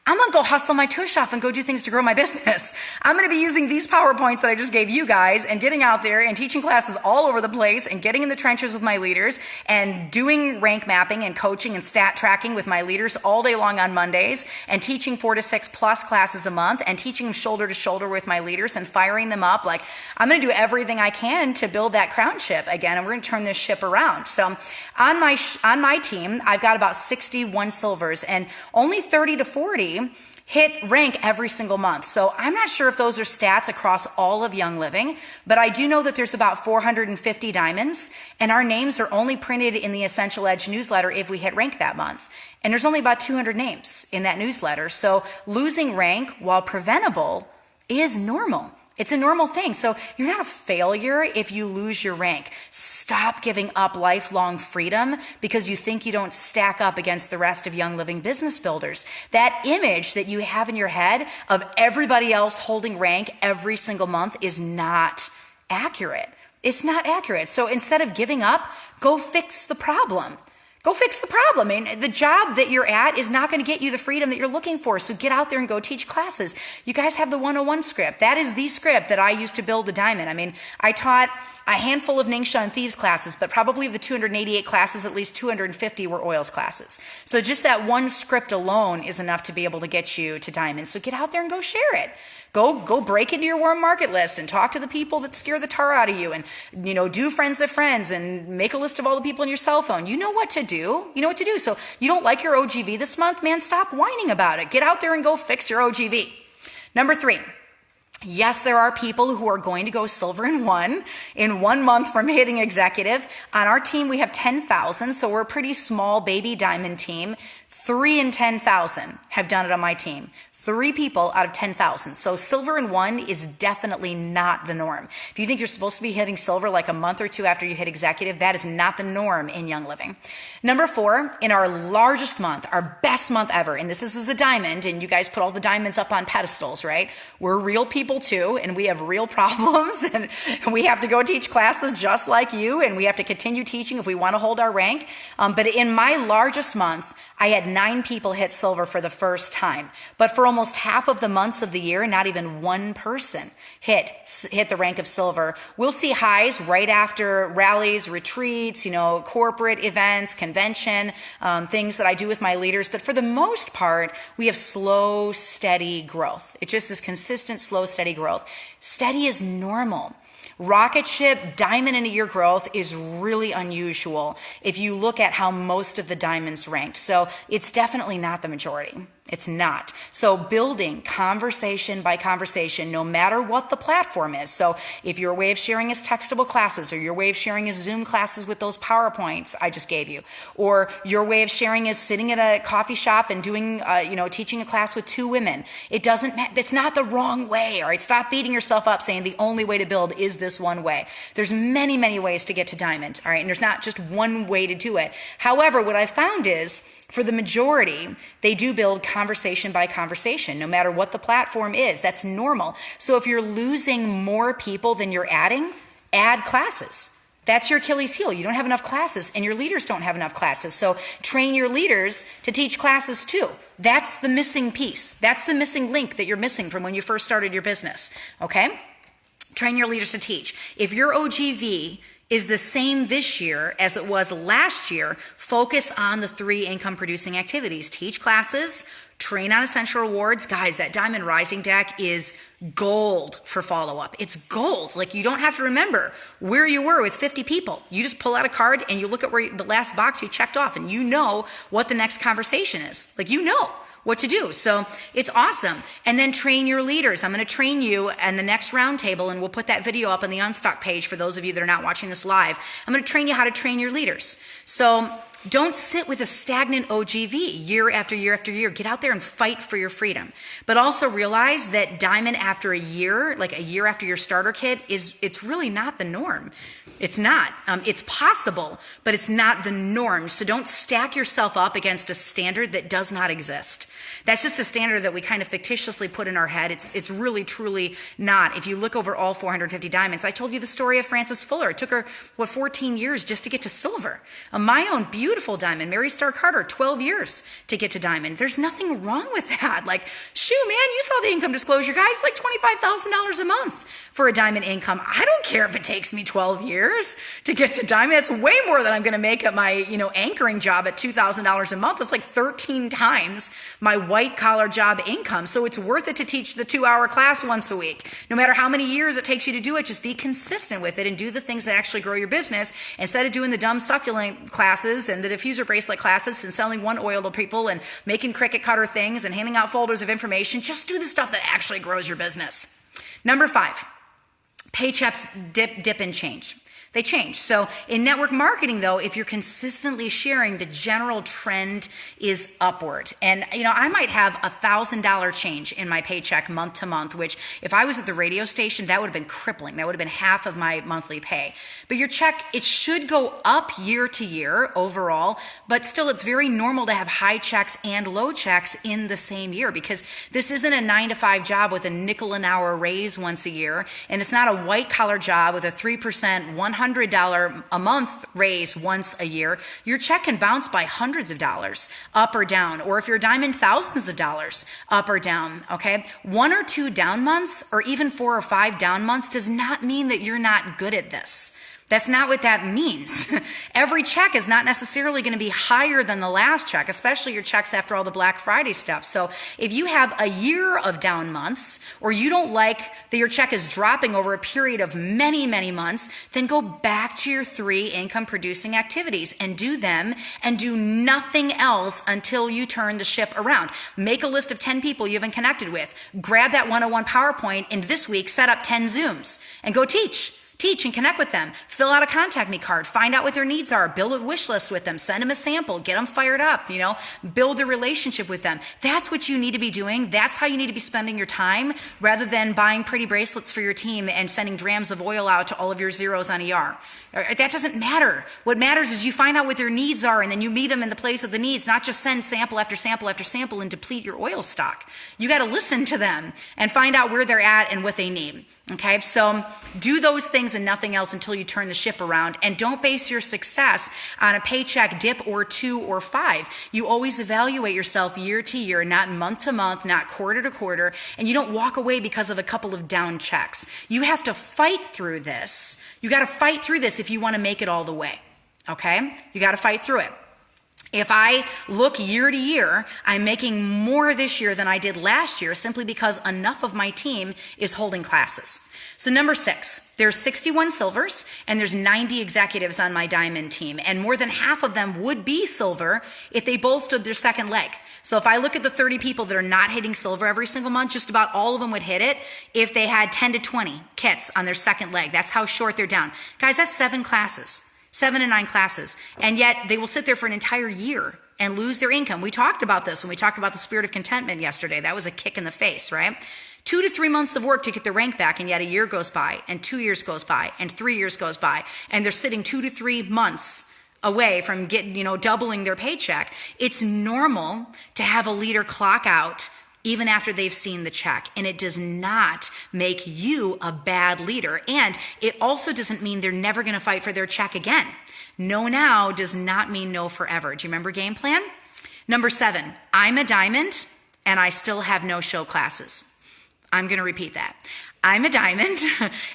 I'm going to go hustle my tush off and go do things to grow my business. I'm going to be using these PowerPoints that I just gave you guys and getting out there and teaching classes all over the place and getting in the trenches with my leaders and doing rank mapping and coaching and stat tracking with my leaders all day long on Mondays and teaching 4 to 6 plus classes a month and teaching them shoulder to shoulder with my leaders and firing them up. Like, I'm going to do everything I can to build that crown ship again, and we're going to turn this ship around. So on my team, I've got about 61 silvers, and only 30 to 40 hit rank every single month. So I'm not sure if those are stats across all of Young Living, but I do know that there's about 450 diamonds, and our names are only printed in the Essential Edge newsletter if we hit rank that month. And there's only about 200 names in that newsletter. So losing rank, while preventable, is normal. It's a normal thing. So you're not a failure if you lose your rank. Stop giving up lifelong freedom because you think you don't stack up against the rest of Young Living business builders. That image that you have in your head of everybody else holding rank every single month is not accurate. It's not accurate. So instead of giving up, go fix the problem. Go fix the problem. I mean, the job that you're at is not going to get you the freedom that you're looking for. So get out there and go teach classes. You guys have the 101 script. That is the script that I used to build the diamond. I mean, I taught a handful of Ningxia and Thieves classes, but probably of the 288 classes, at least 250 were oils classes. So just that one script alone is enough to be able to get you to diamond. So get out there and go share it. Go break into your warm market list and talk to the people that scare the tar out of you, and do friends of friends and make a list of all the people in your cell phone. You know what to do. You know what to do. So you don't like your OGV this month, man, stop whining about it. Get out there and go fix your OGV. Number 3. Yes, there are people who are going to go silver in 1 month from hitting executive. On our team, we have 10,000, so we're a pretty small baby diamond team. 3 in 10,000 have done it on my team. 3 people out of 10,000. So silver in 1 is definitely not the norm. If you think you're supposed to be hitting silver like a month or 2 after you hit executive, that is not the norm in Young Living. Number 4, in our largest month, our best month ever, and this is a diamond, and you guys put all the diamonds up on pedestals, right? We're real people too, and we have real problems, and we have to go teach classes just like you, and we have to continue teaching if we want to hold our rank. But in my largest month, I had 9 people hit silver for the first time. But for almost half of the months of the year, not even one person hit the rank of silver. We'll see highs right after rallies, retreats, corporate events, convention, things that I do with my leaders. But for the most part, we have slow, steady growth. It's just this consistent, slow, steady growth. Steady is normal. Rocket ship diamond in a year growth is really unusual if you look at how most of the diamonds ranked. So it's definitely not the majority. It's not. So building conversation by conversation, no matter what the platform is. So if your way of sharing is textable classes, or your way of sharing is Zoom classes with those PowerPoints I just gave you, or your way of sharing is sitting at a coffee shop and doing, teaching a class with 2 women, it doesn't matter. It's not the wrong way. All right, stop beating yourself up saying the only way to build is this one way. There's many, many ways to get to diamond. All right, and there's not just one way to do it. However, what I found is, for the majority, they do build conversation by conversation, no matter what the platform is. That's normal. So if you're losing more people than you're adding, add classes. That's your Achilles heel. You don't have enough classes, and your leaders don't have enough classes. So train your leaders to teach classes too. That's the missing piece. That's the missing link that you're missing from when you first started your business. Okay? Train your leaders to teach. If your OGV is the same this year as it was last year, focus on the 3 income producing activities. Teach classes, train on essential rewards. Guys, that Diamond Rising deck is gold for follow-up. It's gold. Like, you don't have to remember where you were with 50 people. You just pull out a card and you look at the last box you checked off, and you know what the next conversation is. Like, you know what to do. So it's awesome. And then train your leaders. I'm going to train you in the next roundtable, and we'll put that video up on the Unstuck page for those of you that are not watching this live. I'm going to train you how to train your leaders. So don't sit with a stagnant OGV year after year after year. Get out there and fight for your freedom. But also realize that diamond after a year, like a year after your starter kit, it's really not the norm. It's not. It's possible, but it's not the norm. So don't stack yourself up against a standard that does not exist. That's just a standard that we kind of fictitiously put in our head. It's really, truly not. If you look over all 450 diamonds, I told you the story of Frances Fuller. It took her, 14 years just to get to silver. My own beauty beautiful diamond. Mary Star Carter, 12 years to get to diamond. There's nothing wrong with that. Like, shoot, man, you saw the income disclosure guide. It's like $25,000 a month for a diamond income. I don't care if it takes me 12 years to get to diamond. It's way more than I'm going to make at my, anchoring job at $2,000 a month. It's like 13 times my white collar job income. So it's worth it to teach the 2-hour class once a week. No matter how many years it takes you to do it, just be consistent with it and do the things that actually grow your business instead of doing the dumb succulent classes and the diffuser bracelet classes and selling one oil to people and making cricket cutter things and handing out folders of information. Just do the stuff that actually grows your business. Number 5, paychecks dip and change. They change. So in network marketing, though, if you're consistently sharing, the general trend is upward. And, I might have $1,000 change in my paycheck month to month, which if I was at the radio station, that would have been crippling. That would have been half of my monthly pay. But your check, it should go up year to year overall, but still it's very normal to have high checks and low checks in the same year because this isn't a 9-to-5 job with a nickel an hour raise once a year. And it's not a white collar job with a 3%, $100 a month raise once a year. Your check can bounce by hundreds of dollars up or down, or if you're a diamond, thousands of dollars up or down, okay? 1 or 2 down months or even 4 or 5 down months does not mean that you're not good at this. That's not what that means. Every check is not necessarily going to be higher than the last check, especially your checks after all the Black Friday stuff. So if you have a year of down months, or you don't like that your check is dropping over a period of many, many months, then go back to your 3 income producing activities and do them and do nothing else until you turn the ship around. Make a list of 10 people you haven't connected with. Grab that 101 PowerPoint and this week set up 10 Zooms and go teach. Teach and connect with them. Fill out a contact me card. Find out what their needs are. Build a wish list with them. Send them a sample. Get them fired up. Build a relationship with them. That's what you need to be doing. That's how you need to be spending your time rather than buying pretty bracelets for your team and sending drams of oil out to all of your zeros on ER. That doesn't matter. What matters is you find out what their needs are and then you meet them in the place of the needs, not just send sample after sample after sample and deplete your oil stock. You got to listen to them and find out where they're at and what they need. Okay, so do those things and nothing else until you turn the ship around, and don't base your success on a paycheck dip or 2 or 5. You always evaluate yourself year to year, not month to month, not quarter to quarter, and you don't walk away because of a couple of down checks. You have to fight through this. You got to fight through this if you want to make it all the way. Okay, you got to fight through it. If I look year to year, I'm making more this year than I did last year simply because enough of my team is holding classes. So number 6, there's 61 silvers and there's 90 executives on my diamond team, and more than half of them would be silver if they both stood their second leg. So if I look at the 30 people that are not hitting silver every single month, just about all of them would hit it if they had 10 to 20 kits on their second leg. That's how short they're down. Guys, that's 7 classes. 7 to 9 classes. And yet they will sit there for an entire year and lose their income. We talked about this when we talked about the spirit of contentment yesterday. That was a kick in the face, right? 2 to 3 months of work to get their rank back, and yet a year goes by, and 2 years goes by, and 3 years goes by, and they're sitting 2 to 3 months away from doubling their paycheck. It's normal to have a leader clock out even after they've seen the check. And it does not make you a bad leader. And it also doesn't mean they're never going to fight for their check again. No now does not mean no forever. Do you remember game plan? Number 7, I'm a diamond and I still have no show classes. I'm going to repeat that. I'm a diamond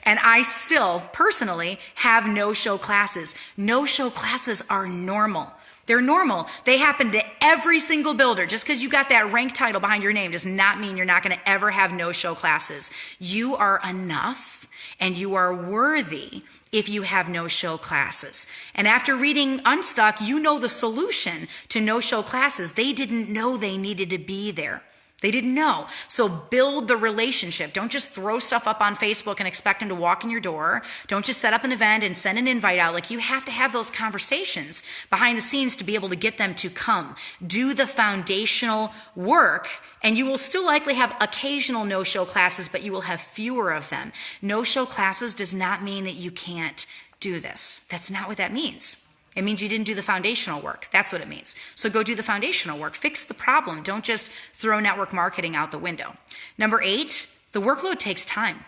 and I still personally have no show classes. No show classes are normal. They're normal. They happen to every single builder. Just because you got that rank title behind your name does not mean you're not going to ever have no-show classes. You are enough and you are worthy if you have no-show classes. And after reading Unstuck, you know the solution to no-show classes. They didn't know they needed to be there. They didn't know. So build the relationship. Don't just throw stuff up on Facebook and expect them to walk in your door. Don't just set up an event and send an invite out. Like, you have to have those conversations behind the scenes to be able to get them to come. Do the foundational work, and you will still likely have occasional no-show classes, but you will have fewer of them. No-show classes does not mean that you can't do this. That's not what that means. It means you didn't do the foundational work. That's what it means. So go do the foundational work. Fix the problem. Don't just throw network marketing out the window. Number 8, the workload takes time.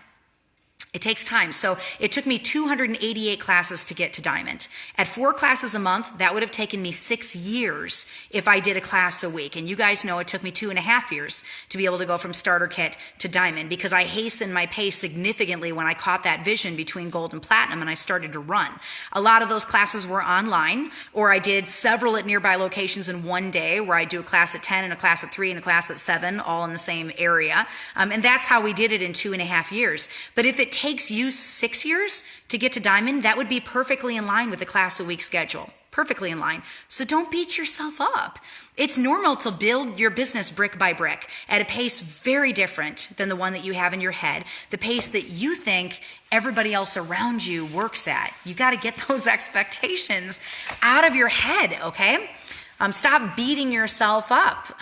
It takes time. So it took me 288 classes to get to Diamond. At 4 classes a month, that would have taken me 6 years if I did a class a week. And you guys know it took me 2.5 years to be able to go from starter kit to Diamond, because I hastened my pace significantly when I caught that vision between gold and platinum and I started to run. A lot of those classes were online, or I did several at nearby locations in one day, where I do a class at 10 and a class at 3 and a class at 7, all in the same area. And that's how we did it in 2.5 years. But if it takes you 6 years to get to Diamond, that would be perfectly in line with the class a week schedule. Perfectly in line. So don't beat yourself up. It's normal to build your business brick by brick at a pace very different than the one that you have in your head, the pace that you think everybody else around you works at. You got to get those expectations out of your head, okay? Stop beating yourself up.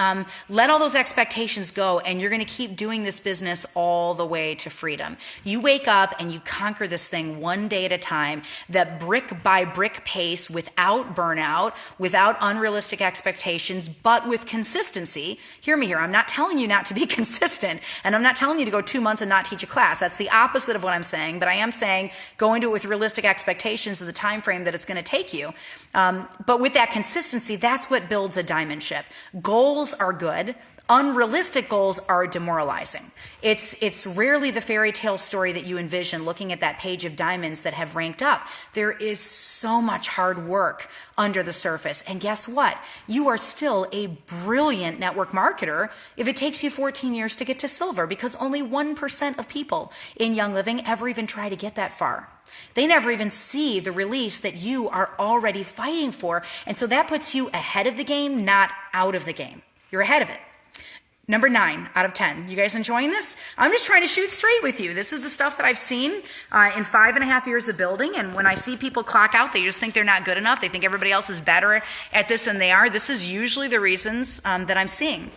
Let all those expectations go, and you're going to keep doing this business all the way to freedom. You wake up and you conquer this thing one day at a time, that brick by brick pace, without burnout, without unrealistic expectations, but with consistency. Hear me here. I'm not telling you not to be consistent, and I'm not telling you to go 2 months and not teach a class. That's the opposite of what I'm saying, but I am saying go into it with realistic expectations of the time frame that it's going to take you. But with that consistency, that's what builds a diamond ship. Goals are good. Unrealistic goals are demoralizing. It's rarely the fairy tale story that you envision looking at that page of diamonds that have ranked up. There is so much hard work under the surface. And guess what? You are still a brilliant network marketer if it takes you 14 years to get to silver, because only 1% of people in Young Living ever even try to get that far. They never even see the release that you are already fighting for. And so that puts you ahead of the game, not out of the game. You're ahead of it. Number 9 out of 10. You guys enjoying this? I'm just trying to shoot straight with you. This is the stuff that I've seen in 5.5 years of building. And when I see people clock out, they just think they're not good enough. They think everybody else is better at this than they are. This is usually the reasons that I'm seeing.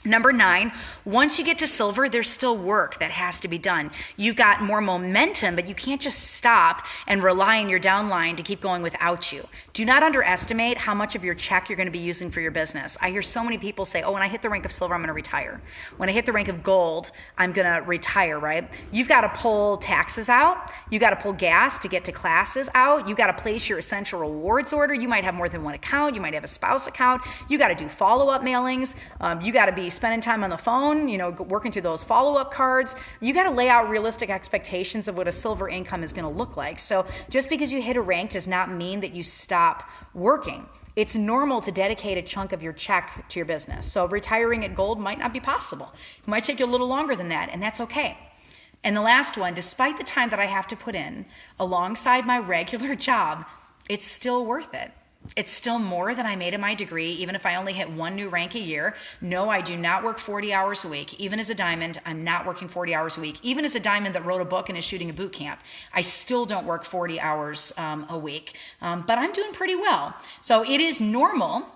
Number 9, once you get to silver, there's still work that has to be done. You've got more momentum, but you can't just stop and rely on your downline to keep going without you. Do not underestimate how much of your check you're going to be using for your business. I hear so many people say, oh, when I hit the rank of silver, I'm going to retire. When I hit the rank of gold, I'm going to retire, right? You've got to pull taxes out. You got to pull gas to get to classes out. You got to place your essential rewards order. You might have more than one account. You might have a spouse account. You got to do follow-up mailings. You got to be spending time on the phone, working through those follow-up cards. You got to lay out realistic expectations of what a silver income is going to look like. So just because you hit a rank does not mean that you stop working. It's normal to dedicate a chunk of your check to your business. So retiring at gold might not be possible. It might take you a little longer than that, and that's okay. And the last one, despite the time that I have to put in alongside my regular job, it's still worth it. It's still more than I made in my degree, even if I only hit 1 new rank a year. No, I do not work 40 hours a week. Even as a diamond, I'm not working 40 hours a week. Even as a diamond that wrote a book and is shooting a boot camp, I still don't work 40 hours a week. But I'm doing pretty well. So it is normal.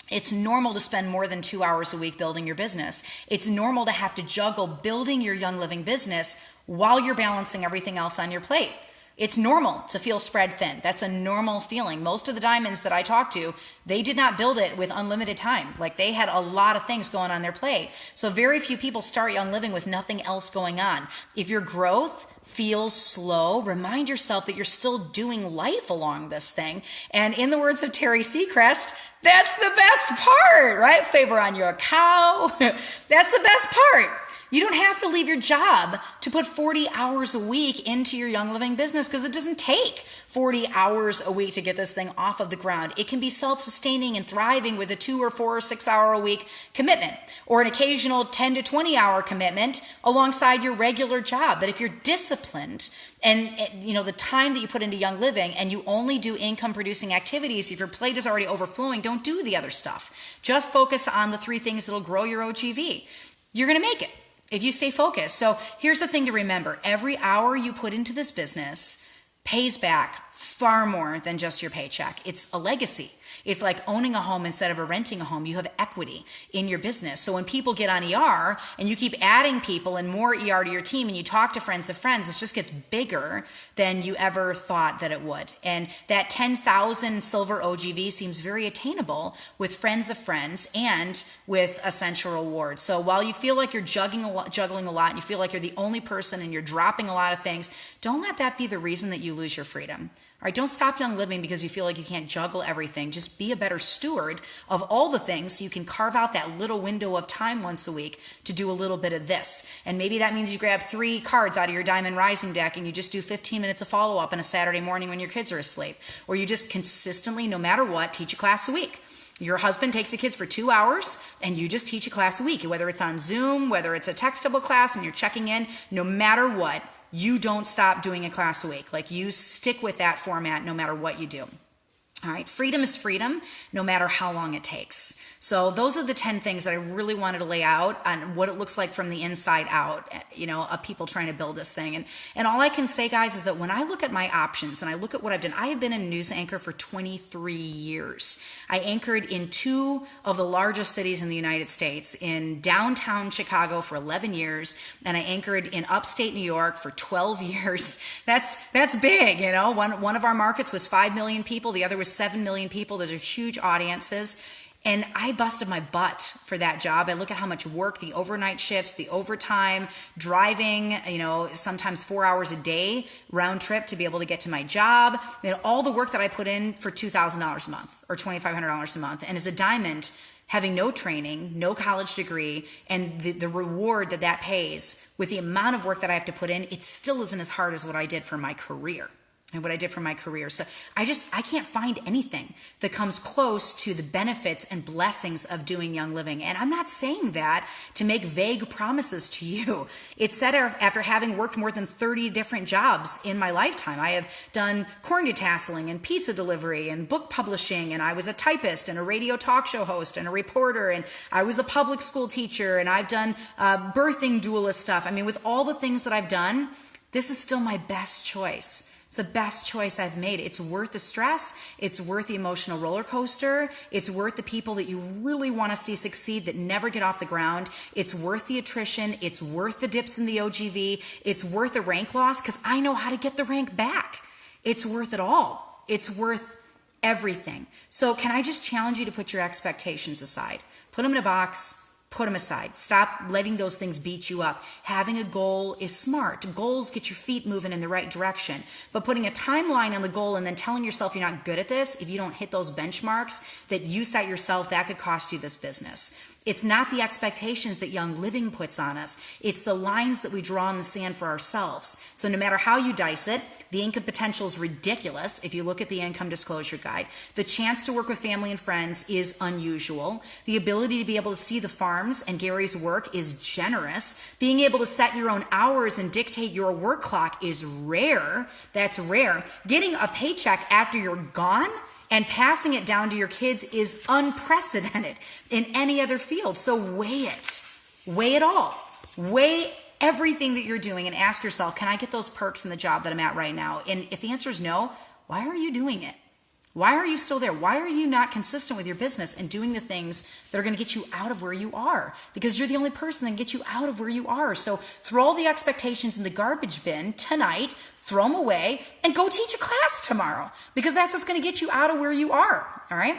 It's normal to spend more than 2 hours a week building your business. It's normal to have to juggle building your Young Living business while you're balancing everything else on your plate. It's normal to feel spread thin. That's a normal feeling. Most of the diamonds that I talk to, they did not build it with unlimited time. Like, they had a lot of things going on their plate. So very few people start Young Living with nothing else going on. If your growth feels slow, remind yourself that you're still doing life along this thing. And in the words of Terry Seacrest, that's the best part, right? Favor on your cow. That's the best part. You don't have to leave your job to put 40 hours a week into your Young Living business, because it doesn't take 40 hours a week to get this thing off of the ground. It can be self-sustaining and thriving with a 2 or 4 or 6 hour a week commitment, or an occasional 10 to 20 hour commitment alongside your regular job. But if you're disciplined and the time that you put into Young Living, and you only do income producing activities, if your plate is already overflowing, don't do the other stuff. Just focus on the 3 things that'll grow your OGV. You're going to make it if you stay focused. So here's the thing to remember. Every hour you put into this business pays back far more than just your paycheck. It's a legacy. It's like owning a home instead of renting a home. You have equity in your business. So when people get on ER and you keep adding people and more ER to your team and you talk to friends of friends, it just gets bigger than you ever thought that it would. And that 10,000 silver OGV seems very attainable with friends of friends and with Essential Rewards. So while you feel like you're juggling a lot and you feel like you're the only person and you're dropping a lot of things, don't let that be the reason that you lose your freedom. All right, don't stop Young Living because you feel like you can't juggle everything. Just be a better steward of all the things so you can carve out that little window of time once a week to do a little bit of this. And maybe that means you grab 3 cards out of your Diamond Rising deck and you just do 15 minutes of follow-up on a Saturday morning when your kids are asleep. Or you just consistently, no matter what, teach a class a week. Your husband takes the kids for 2 hours and you just teach a class a week, whether it's on Zoom, whether it's a textable class and you're checking in, no matter what, you don't stop doing a class a week. Like you stick with that format no matter what you do. All right, freedom is freedom no matter how long it takes. So those are the 10 things that I really wanted to lay out on what it looks like from the inside out, of people trying to build this thing. And all I can say, guys, is that when I look at my options and I look at what I've done, I have been a news anchor for 23 years. I anchored in 2 of the largest cities in the United States, in downtown Chicago for 11 years, and I anchored in upstate New York for 12 years. That's big, One of our markets was 5 million people. The other was 7 million people. Those are huge audiences. And I busted my butt for that job. I look at how much work, the overnight shifts, the overtime, driving, sometimes 4 hours a day round trip to be able to get to my job. All the work that I put in for $2,000 a month or $2,500 a month. And as a diamond, having no training, no college degree, and the reward that pays with the amount of work that I have to put in, it still isn't as hard as what I did for my career. And what I did for my career. So I can't find anything that comes close to the benefits and blessings of doing Young Living. And I'm not saying that to make vague promises to you. It's said after having worked more than 30 different jobs in my lifetime. I have done corn detasseling and pizza delivery and book publishing, and I was a typist and a radio talk show host and a reporter, and I was a public school teacher, and I've done birthing doula stuff. I mean, with all the things that I've done, this is still my best choice. It's the best choice I've made. It's worth the stress. It's worth the emotional roller coaster. It's worth the people that you really want to see succeed that never get off the ground. It's worth the attrition. It's worth the dips in the OGV. It's worth the rank loss because I know how to get the rank back. It's worth it all. It's worth everything. So can I just challenge you to put your expectations aside? Put them in a box. Put them aside. Stop letting those things beat you up. Having a goal is smart. Goals get your feet moving in the right direction. But putting a timeline on the goal and then telling yourself you're not good at this, if you don't hit those benchmarks that you set yourself, that could cost you this business. It's not the expectations that Young Living puts on us. It's the lines that we draw in the sand for ourselves. So no matter how you dice it, the income potential is ridiculous if you look at the income disclosure guide. The chance to work with family and friends is unusual. The ability to be able to see the farms and Gary's work is generous. Being able to set your own hours and dictate your work clock is rare. That's rare. Getting a paycheck after you're gone and passing it down to your kids is unprecedented in any other field. So weigh it. Weigh it all. Weigh everything that you're doing and ask yourself, can I get those perks in the job that I'm at right now? And if the answer is no, why are you doing it? Why are you still there? Why are you not consistent with your business and doing the things that are going to get you out of where you are? Because you're the only person that can get you out of where you are. So throw all the expectations in the garbage bin tonight, throw them away, and go teach a class tomorrow. Because that's what's going to get you out of where you are. All right?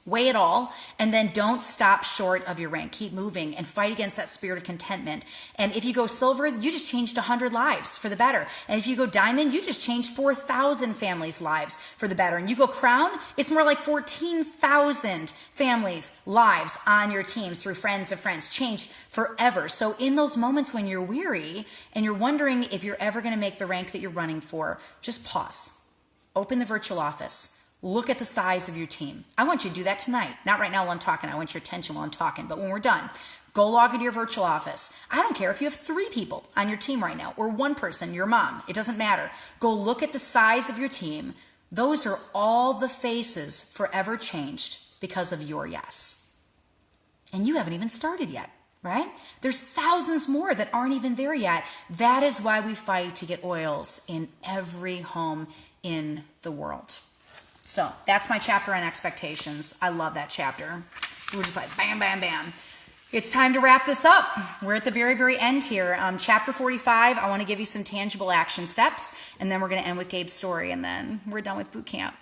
Weigh it all, and then don't stop short of your rank. Keep moving and fight against that spirit of contentment. And if you go silver, you just changed 100 lives for the better. And if you go diamond, you just changed 4,000 families' lives for the better. And you go crown, it's more like 14,000 families' lives on your teams through friends of friends, changed forever. So in those moments when you're weary and you're wondering if you're ever going to make the rank that you're running for, just pause. Open the virtual office. Look at the size of your team. I want you to do that tonight. Not right now while I'm talking. I want your attention while I'm talking. But when we're done, go log into your virtual office. I don't care if you have 3 people on your team right now or 1 person, your mom. It doesn't matter. Go look at the size of your team. Those are all the faces forever changed because of your yes. And you haven't even started yet, right? There's thousands more that aren't even there yet. That is why we fight to get oils in every home in the world. So that's my chapter on expectations. I love that chapter. We're just like bam, bam, bam. It's time to wrap this up. We're at the very, very end here. Chapter 45, I want to give you some tangible action steps, and then we're going to end with Gabe's story, and then we're done with boot camp.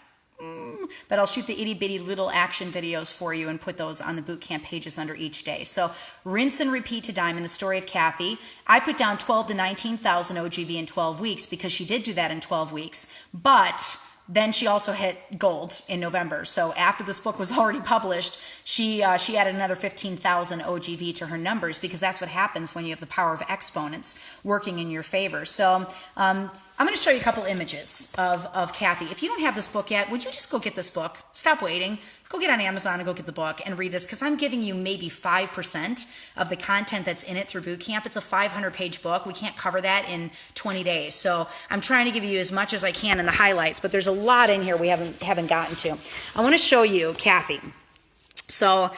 But I'll shoot the itty bitty little action videos for you and put those on the boot camp pages under each day. So rinse and repeat to Diamond, the story of Kathy. I put down 12 to 19,000 OGV in 12 weeks because she did do that in 12 weeks. But then she also hit gold in November. So after this book was already published, she added another 15,000 OGV to her numbers, because that's what happens when you have the power of exponents working in your favor. So I'm going to show you a couple images of Kathy. If you don't have this book yet, would you just go get this book? Stop waiting. Go get on Amazon and go get the book and read this, because I'm giving you maybe 5% of the content that's in it through boot camp. It's a 500-page book. We can't cover that in 20 days. So I'm trying to give you as much as I can in the highlights, but there's a lot in here we haven't gotten to. I want to show you Kathy. So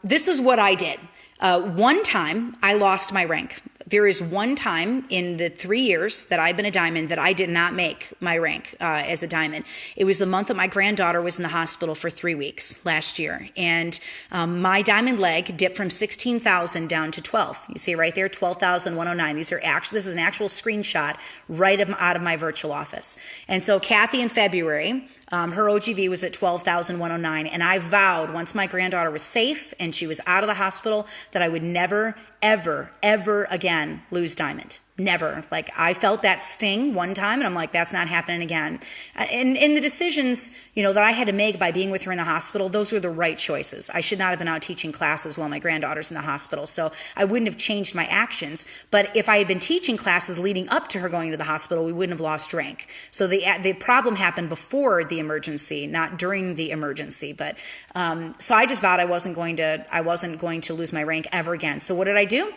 this is what I did. One time I lost my rank. There is one time in the 3 years that I've been a diamond that I did not make my rank as a diamond. It was the month that my granddaughter was in the hospital for 3 weeks last year. And my diamond leg dipped from 16,000 down to 12. You see right there, 12,109. This is an actual screenshot right out of my virtual office. And so Kathy in February, her OGV was at 12,109, and I vowed once my granddaughter was safe and she was out of the hospital that I would never, ever, ever again lose diamond. Never. Like, I felt that sting one time, and I'm like, that's not happening again. And in the decisions, that I had to make by being with her in the hospital, those were the right choices. I should not have been out teaching classes while my granddaughter's in the hospital, so I wouldn't have changed my actions. But if I had been teaching classes leading up to her going to the hospital, we wouldn't have lost rank. So the problem happened before the emergency, not during the emergency. But so I just vowed I wasn't going to lose my rank ever again. So what did I do?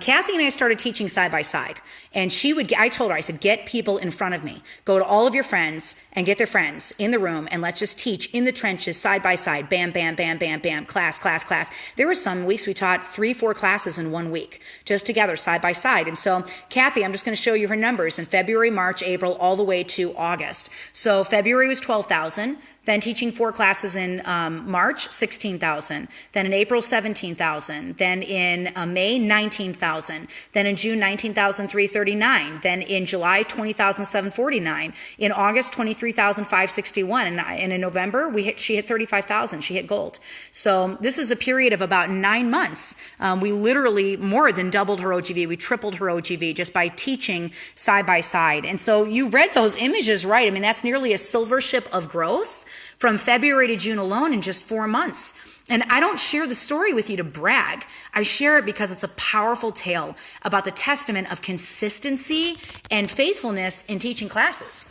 Kathy and I started teaching side by side, and I told her, I said, get people in front of me. Go to all of your friends and get their friends in the room, and let's just teach in the trenches, side by side, bam, bam, bam, bam, bam, class, class, class. There were some weeks we taught 3-4 classes in 1 week, just together, side by side. And so Kathy, I'm just going to show you her numbers in February, March, April, all the way to August. So February was 12,000. Then teaching 4 classes in March, 16,000. Then in April, 17,000. Then in May, 19,000. Then in June, 19,339. Then in July, 20,749. In August, 23,561. And in November, she hit 35,000. She hit gold. So this is a period of about 9 months. We literally more than doubled her OGV. We tripled her OGV just by teaching side by side. And so you read those images right. I mean, that's nearly a silver ship of growth from February to June alone in just 4 months. And I don't share the story with you to brag. I share it because it's a powerful tale about the testament of consistency and faithfulness in teaching classes.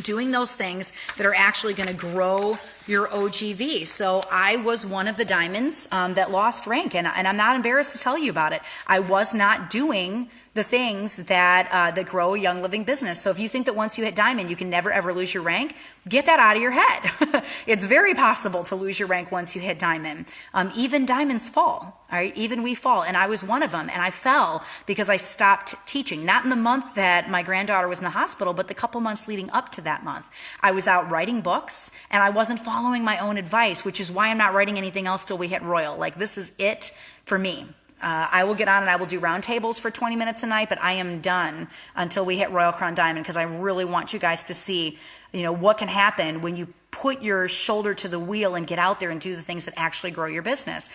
Doing those things that are actually going to grow your OGV. So I was one of the diamonds that lost rank, and I'm not embarrassed to tell you about it. I was not doing the things that grow a young living business. So if you think that once you hit diamond, you can never ever lose your rank, get that out of your head. It's very possible to lose your rank once you hit diamond. Even diamonds fall, all right? Even we fall, and I was one of them, and I fell because I stopped teaching. Not in the month that my granddaughter was in the hospital, but the couple months leading up to that month. I was out writing books, and I wasn't following my own advice, which is why I'm not writing anything else till we hit Royal. Like, this is it for me. I will get on and I will do roundtables for 20 minutes a night, but I am done until we hit Royal Crown Diamond, because I really want you guys to see, what can happen when you put your shoulder to the wheel and get out there and do the things that actually grow your business.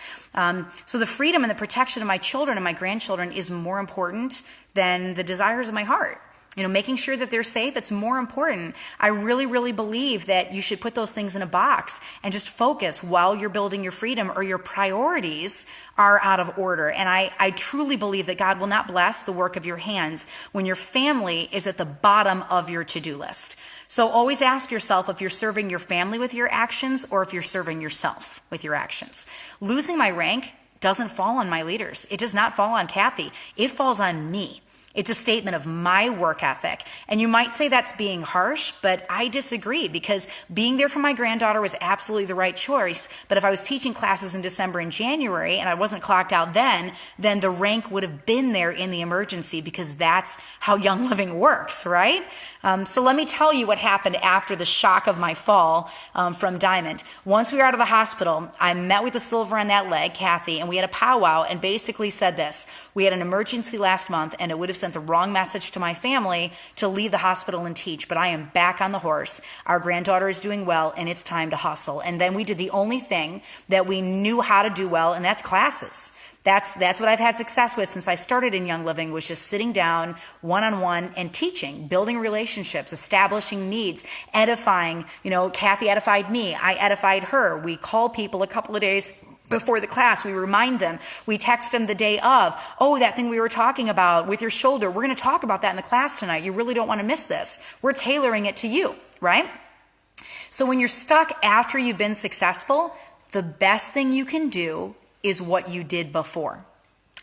So the freedom and the protection of my children and my grandchildren is more important than the desires of my heart. Making sure that they're safe, it's more important. I really, really believe that you should put those things in a box and just focus while you're building your freedom, or your priorities are out of order. And I truly believe that God will not bless the work of your hands when your family is at the bottom of your to-do list. So always ask yourself if you're serving your family with your actions or if you're serving yourself with your actions. Losing my rank doesn't fall on my leaders. It does not fall on Kathy. It falls on me. It's a statement of my work ethic. And you might say that's being harsh, but I disagree, because being there for my granddaughter was absolutely the right choice. But if I was teaching classes in December and January and I wasn't clocked out then the rank would have been there in the emergency, because that's how Young Living works, right? So let me tell you what happened after the shock of my fall from Diamond. Once we were out of the hospital, I met with the silver on that leg, Kathy, and we had a powwow and basically said this: we had an emergency last month and it would have sent the wrong message to my family to leave the hospital and teach, but I am back on the horse. Our granddaughter is doing well and it's time to hustle. And then we did the only thing that we knew how to do well, and that's classes. That's what I've had success with since I started in Young Living, was just sitting down one-on-one and teaching, building relationships, establishing needs, edifying. Kathy edified me. I edified her. We call people a couple of days before the class. We remind them. We text them the day of. Oh, that thing we were talking about with your shoulder, we're going to talk about that in the class tonight. You really don't want to miss this. We're tailoring it to you, right? So when you're stuck after you've been successful, the best thing you can do is what you did before.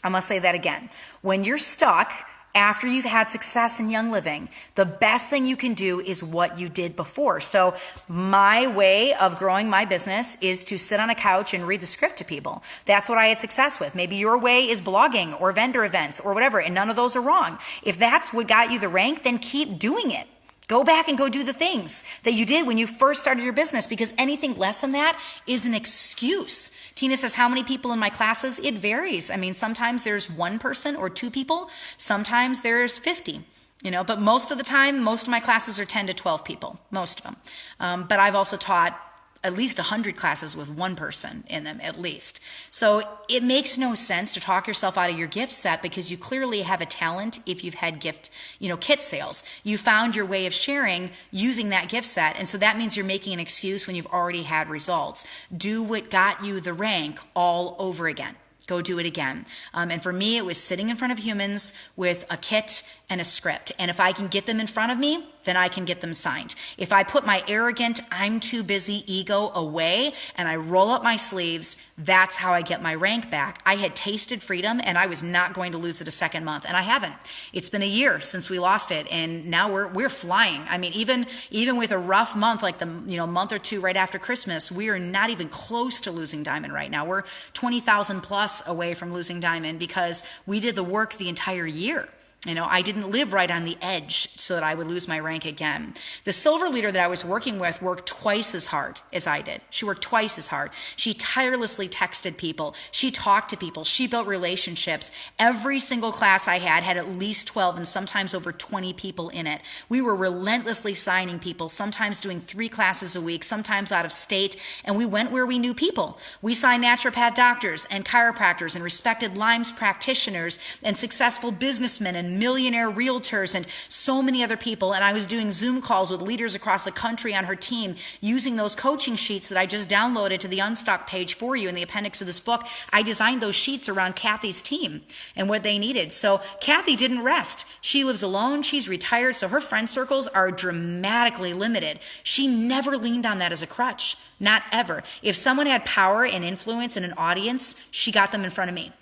I'm going to say that again. When you're stuck after you've had success in Young Living, the best thing you can do is what you did before. So my way of growing my business is to sit on a couch and read the script to people. That's what I had success with. Maybe your way is blogging or vendor events or whatever, and none of those are wrong. If that's what got you the rank, then keep doing it. Go back and go do the things that you did when you first started your business, because anything less than that is an excuse. Tina says, how many people in my classes? It varies. I mean, sometimes there's one person or two people. Sometimes there's 50, but most of the time, most of my classes are 10 to 12 people, most of them. But I've also taught at least 100 classes with one person in them, at least. So it makes no sense to talk yourself out of your gift set, because you clearly have a talent if you've had kit sales. You found your way of sharing using that gift set. And so that means you're making an excuse when you've already had results. Do what got you the rank all over again. Go do it again. And for me, it was sitting in front of humans with a kit and a script. And if I can get them in front of me, then I can get them signed. If I put my arrogant, I'm too busy ego away and I roll up my sleeves, that's how I get my rank back. I had tasted freedom and I was not going to lose it a second month, and I haven't. It's been a year since we lost it, and now we're flying. I mean, even with a rough month like the month or two right after Christmas, we are not even close to losing Diamond right now. We're 20,000 plus away from losing Diamond, because we did the work the entire year. I didn't live right on the edge so that I would lose my rank again. The silver leader that I was working with worked twice as hard as I did. She worked twice as hard. She tirelessly texted people. She talked to people. She built relationships. Every single class I had at least 12 and sometimes over 20 people in it. We were relentlessly signing people, sometimes doing 3 classes a week, sometimes out of state, and we went where we knew people. We signed naturopath doctors and chiropractors and respected Lyme's practitioners and successful businessmen and millionaire realtors and so many other people. And I was doing Zoom calls with leaders across the country on her team, using those coaching sheets that I just downloaded to the Unstuck page for you in the appendix of this book. I designed those sheets around Kathy's team and what they needed. So Kathy didn't rest. She lives alone. She's retired. So her friend circles are dramatically limited. She never leaned on that as a crutch. Not ever. If someone had power and influence in an audience, she got them in front of me.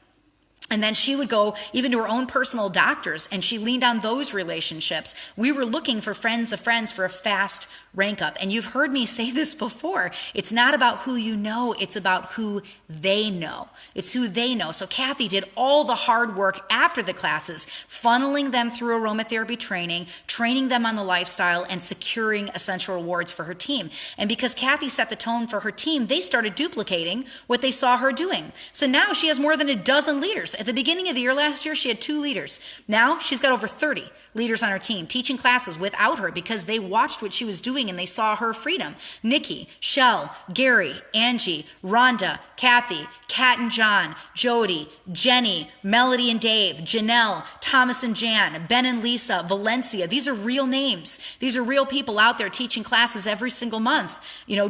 And then she would go even to her own personal doctors, and she leaned on those relationships. We were looking for friends of friends for a fast rank up. And you've heard me say this before. It's not about who you know. It's about who they know. It's who they know. So Kathy did all the hard work after the classes, funneling them through aromatherapy training, training them on the lifestyle, and securing essential rewards for her team. And because Kathy set the tone for her team, they started duplicating what they saw her doing. So now she has more than a dozen leaders. At the beginning of the year last year, she had 2 leaders. Now she's got over 30 leaders on her team teaching classes without her, because they watched what she was doing and they saw her freedom. Nikki, Shell, Gary, Angie, Rhonda, Kathy, Kat and John, Jody, Jenny, Melody and Dave, Janelle, Thomas and Jan, Ben and Lisa, Valencia. These are real names. These are real people out there teaching classes every single month,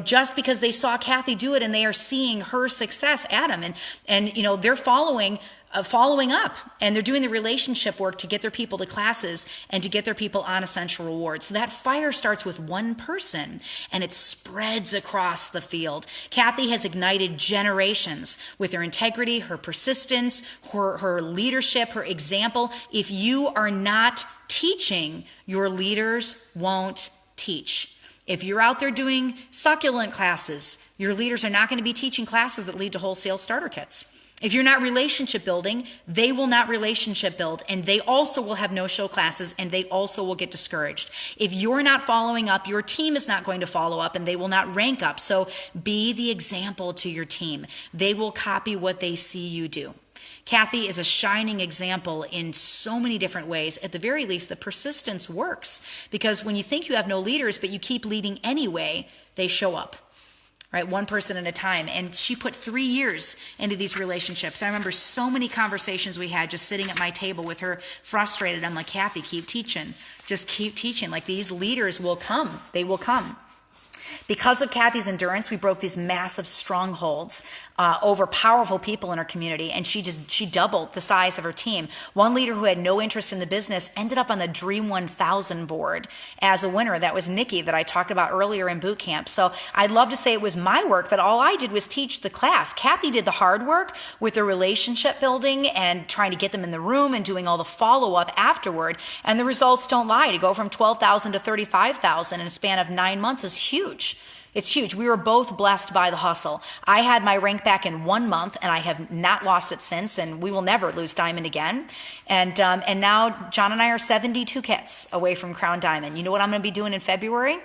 just because they saw Kathy do it and they are seeing her success, Adam. And they're following following up, and they're doing the relationship work to get their people to classes and to get their people on essential rewards. So that fire starts with one person and it spreads across the field. Kathy has ignited generations with her integrity, her persistence, her leadership, her example. If you are not teaching, your leaders won't teach. If you're out there doing succulent classes, your leaders are not going to be teaching classes that lead to wholesale starter kits. If you're not relationship building, they will not relationship build, and they also will have no-show classes, and they also will get discouraged. If you're not following up, your team is not going to follow up, and they will not rank up. So be the example to your team. They will copy what they see you do. Kathy is a shining example in so many different ways. At the very least, the persistence works, because when you think you have no leaders, but you keep leading anyway, they show up. Right, one person at a time. And she put 3 years into these relationships. I remember so many conversations we had just sitting at my table with her frustrated. I'm like, Kathy, keep teaching. Just keep teaching. Like, these leaders will come. They will come. Because of Kathy's endurance, we broke these massive strongholds over powerful people in her community, and she doubled the size of her team. One leader who had no interest in the business ended up on the Dream 1000 board as a winner. That was Nikki, that I talked about earlier in boot camp. So I'd love to say it was my work, but all I did was teach the class. Kathy did the hard work with the relationship building and trying to get them in the room and doing all the follow-up afterward, and the results don't lie. To go from 12,000 to 35,000 in a span of 9 months is huge. It's huge. We were both blessed by the hustle. I had my rank back in 1 month, and I have not lost it since, and we will never lose diamond again. And now John and I are 72 kits away from Crown Diamond. You know what I'm going to be doing in February?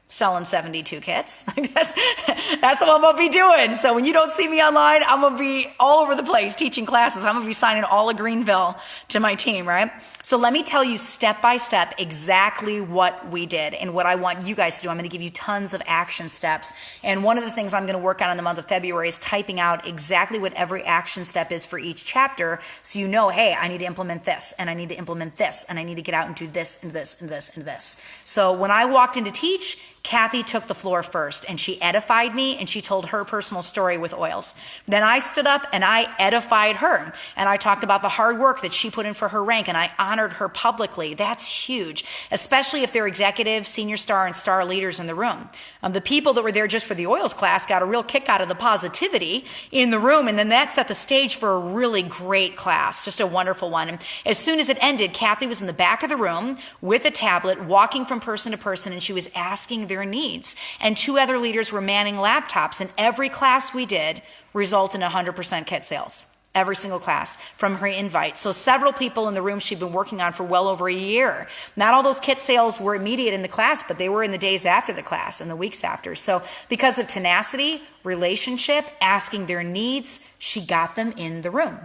Selling 72 kits. That's what I'm going to be doing. So when you don't see me online, I'm going to be all over the place teaching classes. I'm going to be signing all of Greenville to my team, right? So let me tell you step by step exactly what we did and what I want you guys to do. I'm going to give you tons of action steps. And one of the things I'm going to work on in the month of February is typing out exactly what every action step is for each chapter, so you know, hey, I need to implement this, and I need to implement this, and I need to get out and do this and this and this and this. So when I walked in to teach, Kathy took the floor first, and she edified me, and she told her personal story with oils. Then I stood up and I edified her, and I talked about the hard work that she put in for her rank, and I honored her publicly. That's huge, especially if they're executives, senior star, and star leaders in the room. The people that were there just for the oils class got a real kick out of the positivity in the room, and then that set the stage for a really great class, just a wonderful one. And as soon as it ended, Kathy was in the back of the room with a tablet, walking from person to person, and she was asking their needs. And 2 other leaders were manning laptops, and every class we did resulted in 100% kit sales. Every single class from her invite. So several people in the room she'd been working on for well over a year. Not all those kit sales were immediate in the class, but they were in the days after the class and the weeks after. So because of tenacity, relationship, asking their needs, she got them in the room.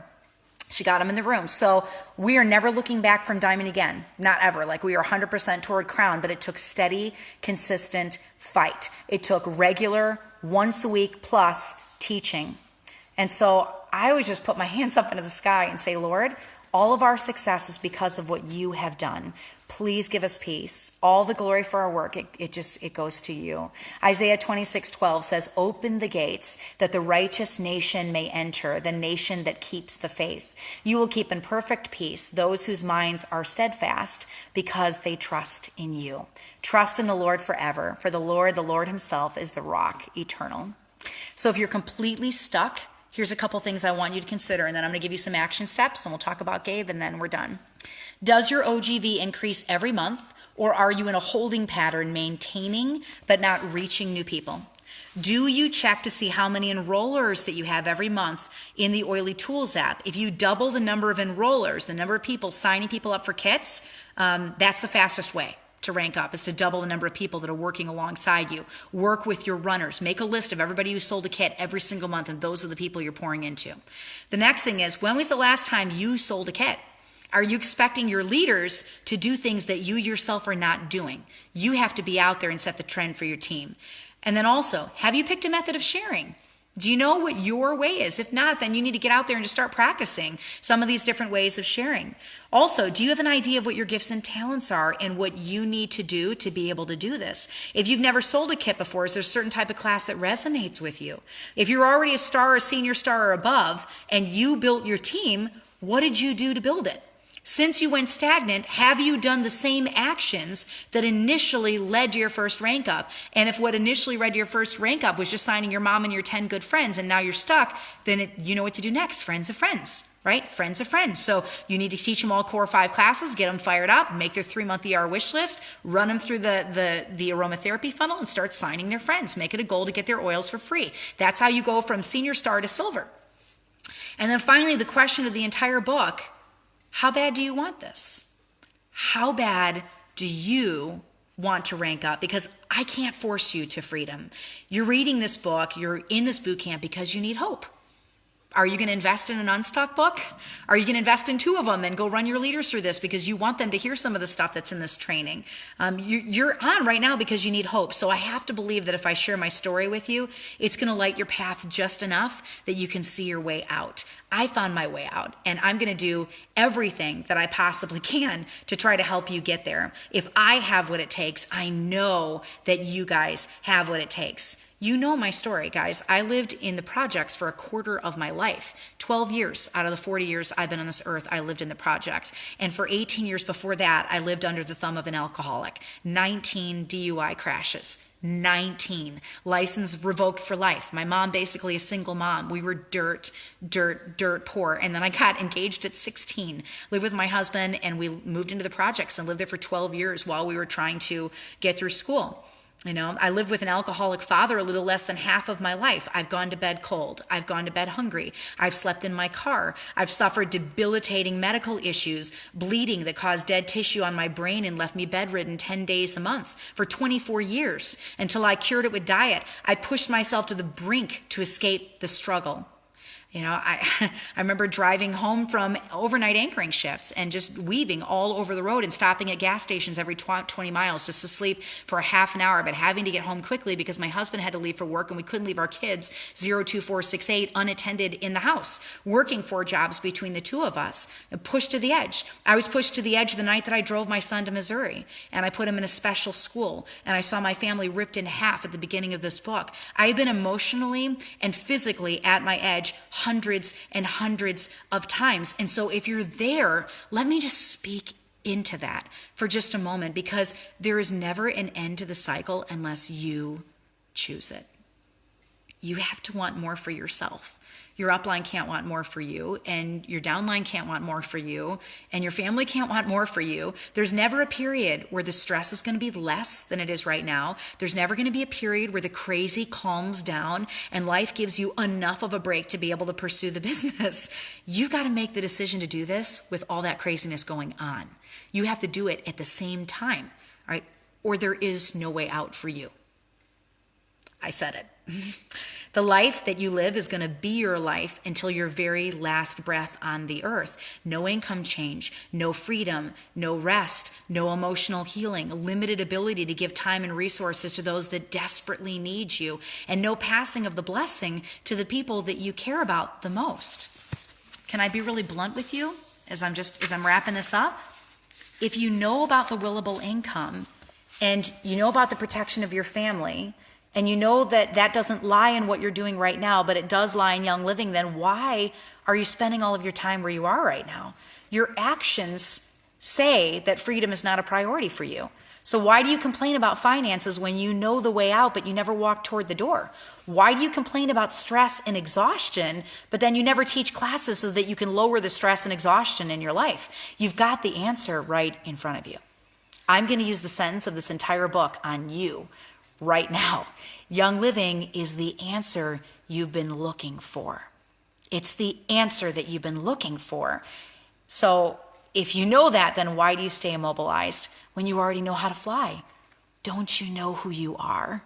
She got them in the room. So we are never looking back from Diamond again. Not ever. Like, we are 100% toward Crown, but it took steady, consistent fight. It took regular, once a week plus teaching. And so I would just put my hands up into the sky and say, Lord, all of our success is because of what you have done. Please give us peace. All the glory for our work, it goes to you. Isaiah 26:12 says, open the gates that the righteous nation may enter, the nation that keeps the faith. You will keep in perfect peace those whose minds are steadfast because they trust in you. Trust in the Lord forever, for the Lord himself is the rock eternal. So if you're completely stuck, here's a couple things I want you to consider, and then I'm going to give you some action steps, and we'll talk about Gabe, and then we're done. Does your OGV increase every month, or are you in a holding pattern, maintaining but not reaching new people? Do you check to see how many enrollers that you have every month in the Oily Tools app? If you double the number of enrollers, the number of people signing people up for kits, that's the fastest way to rank up, is to double the number of people that are working alongside you. Work with your runners. Make a list of everybody who sold a kit every single month, and those are the people you're pouring into. The next thing is, when was the last time you sold a kit? Are you expecting your leaders to do things that you yourself are not doing? You have to be out there and set the trend for your team. And then also, have you picked a method of sharing? Do you know what your way is? If not, then you need to get out there and just start practicing some of these different ways of sharing. Also, do you have an idea of what your gifts and talents are and what you need to do to be able to do this? If you've never sold a kit before, is there a certain type of class that resonates with you? If you're already a star, a senior star, or above, and you built your team, What did you do to build it? Since you went stagnant, have you done the same actions that initially led to your first rank up? And if what initially led to your first rank up was just signing your mom and your 10 good friends, and now you're stuck, then you know what to do next. Friends of friends, right? Friends of friends. So you need to teach them all core 5 classes, get them fired up, make their 3-month ER wish list, run them through the aromatherapy funnel, and start signing their friends. Make it a goal to get their oils for free. That's how you go from senior star to silver. And then finally, the question of the entire book: how bad do you want this? How bad do you want to rank up? Because I can't force you to freedom. You're reading this book, you're in this boot camp because you need hope. Are you going to invest in an Unstuck book? Are you going to invest in 2 of them and go run your leaders through this because you want them to hear some of the stuff that's in this training? You're on right now because you need hope. So I have to believe that if I share my story with you, it's going to light your path just enough that you can see your way out. I found my way out, and I'm going to do everything that I possibly can to try to help you get there. If I have what it takes, I know that you guys have what it takes. You know my story, guys. I lived in the projects for a quarter of my life. 12 years out of the 40 years I've been on this earth, I lived in the projects. And for 18 years before that, I lived under the thumb of an alcoholic. 19 DUI crashes. 19. License revoked for life. My mom, basically a single mom. We were dirt poor. And then I got engaged at 16, lived with my husband, and we moved into the projects and lived there for 12 years while we were trying to get through school. You know, I lived with an alcoholic father a little less than half of my life. I've gone to bed cold. I've gone to bed hungry. I've slept in my car. I've suffered debilitating medical issues, bleeding that caused dead tissue on my brain and left me bedridden 10 days a month for 24 years until I cured it with diet. I pushed myself to the brink to escape the struggle. You know, I remember driving home from overnight anchoring shifts and just weaving all over the road and stopping at gas stations every 20 miles just to sleep for a half an hour, but having to get home quickly because my husband had to leave for work and we couldn't leave our kids 02468 unattended in the house, working 4 jobs between the 2 of us, pushed to the edge. I was pushed to the edge the night that I drove my son to Missouri, and I put him in a special school, and I saw my family ripped in half at the beginning of this book. I've been emotionally and physically at my edge hundreds and hundreds of times. And so if you're there, let me just speak into that for just a moment, because there is never an end to the cycle unless you choose it. You have to want more for yourself. Your upline can't want more for you, and your downline can't want more for you, and your family can't want more for you. There's never a period where the stress is going to be less than it is right now. There's never going to be a period where the crazy calms down and life gives you enough of a break to be able to pursue the business. You've got to make the decision to do this with all that craziness going on. You have to do it at the same time, right? Or there is no way out for you. I said it. The life that you live is going to be your life until your very last breath on the earth. No income change, no freedom, no rest, no emotional healing, limited ability to give time and resources to those that desperately need you, and no passing of the blessing to the people that you care about the most. Can I be really blunt with you as I'm wrapping this up? If you know about the willable income and you know about the protection of your family, and you know that that doesn't lie in what you're doing right now, but it does lie in Young Living, then why are you spending all of your time where you are right now? Your actions say that freedom is not a priority for you. So why do you complain about finances when you know the way out, but you never walk toward the door? Why do you complain about stress and exhaustion, but then you never teach classes so that you can lower the stress and exhaustion in your life? You've got the answer right in front of you. I'm going to use the sentence of this entire book on you right now. Young Living is the answer you've been looking for. It's the answer that you've been looking for. So if you know that, then why do you stay immobilized when you already know how to fly? Don't you know who you are?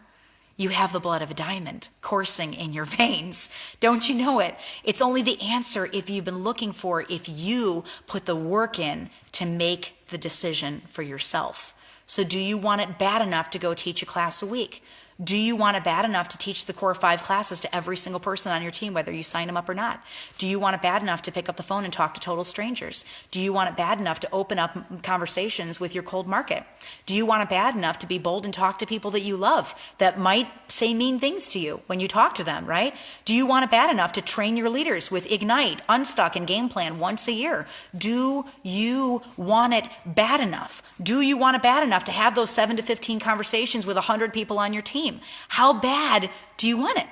You have the blood of a diamond coursing in your veins. Don't you know it? It's only the answer if you've been looking for, if you put the work in to make the decision for yourself. So do you want it bad enough to go teach a class a week? Do you want it bad enough to teach the core 5 classes to every single person on your team, whether you sign them up or not? Do you want it bad enough to pick up the phone and talk to total strangers? Do you want it bad enough to open up conversations with your cold market? Do you want it bad enough to be bold and talk to people that you love that might say mean things to you when you talk to them, right? Do you want it bad enough to train your leaders with Ignite, Unstuck, and Game Plan once a year? Do you want it bad enough? Do you want it bad enough to have those 7 to 15 conversations with 100 people on your team? How bad do you want it?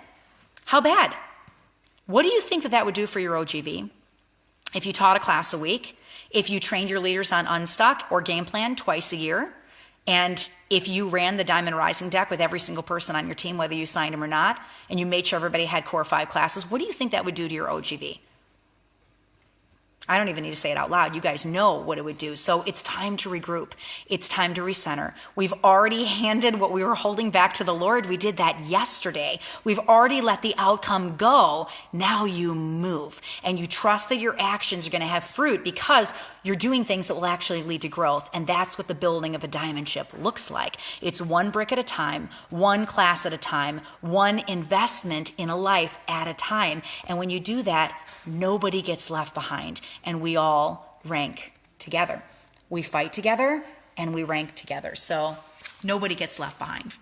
How bad? What do you think that would do for your OGV? If you taught a class a week, if you trained your leaders on Unstuck or Game Plan twice a year, and if you ran the Diamond Rising deck with every single person on your team, whether you signed them or not, and you made sure everybody had core 5 classes, what do you think that would do to your OGV? I don't even need to say it out loud. You guys know what it would do. So it's time to regroup. It's time to recenter. We've already handed what we were holding back to the Lord. We did that yesterday. We've already let the outcome go. Now you move and you trust that your actions are going to have fruit because you're doing things that will actually lead to growth. And that's what the building of a diamond ship looks like. It's one brick at a time, one class at a time, one investment in a life at a time. And when you do that, nobody gets left behind, and we all rank together. We fight together, and we rank together. So nobody gets left behind.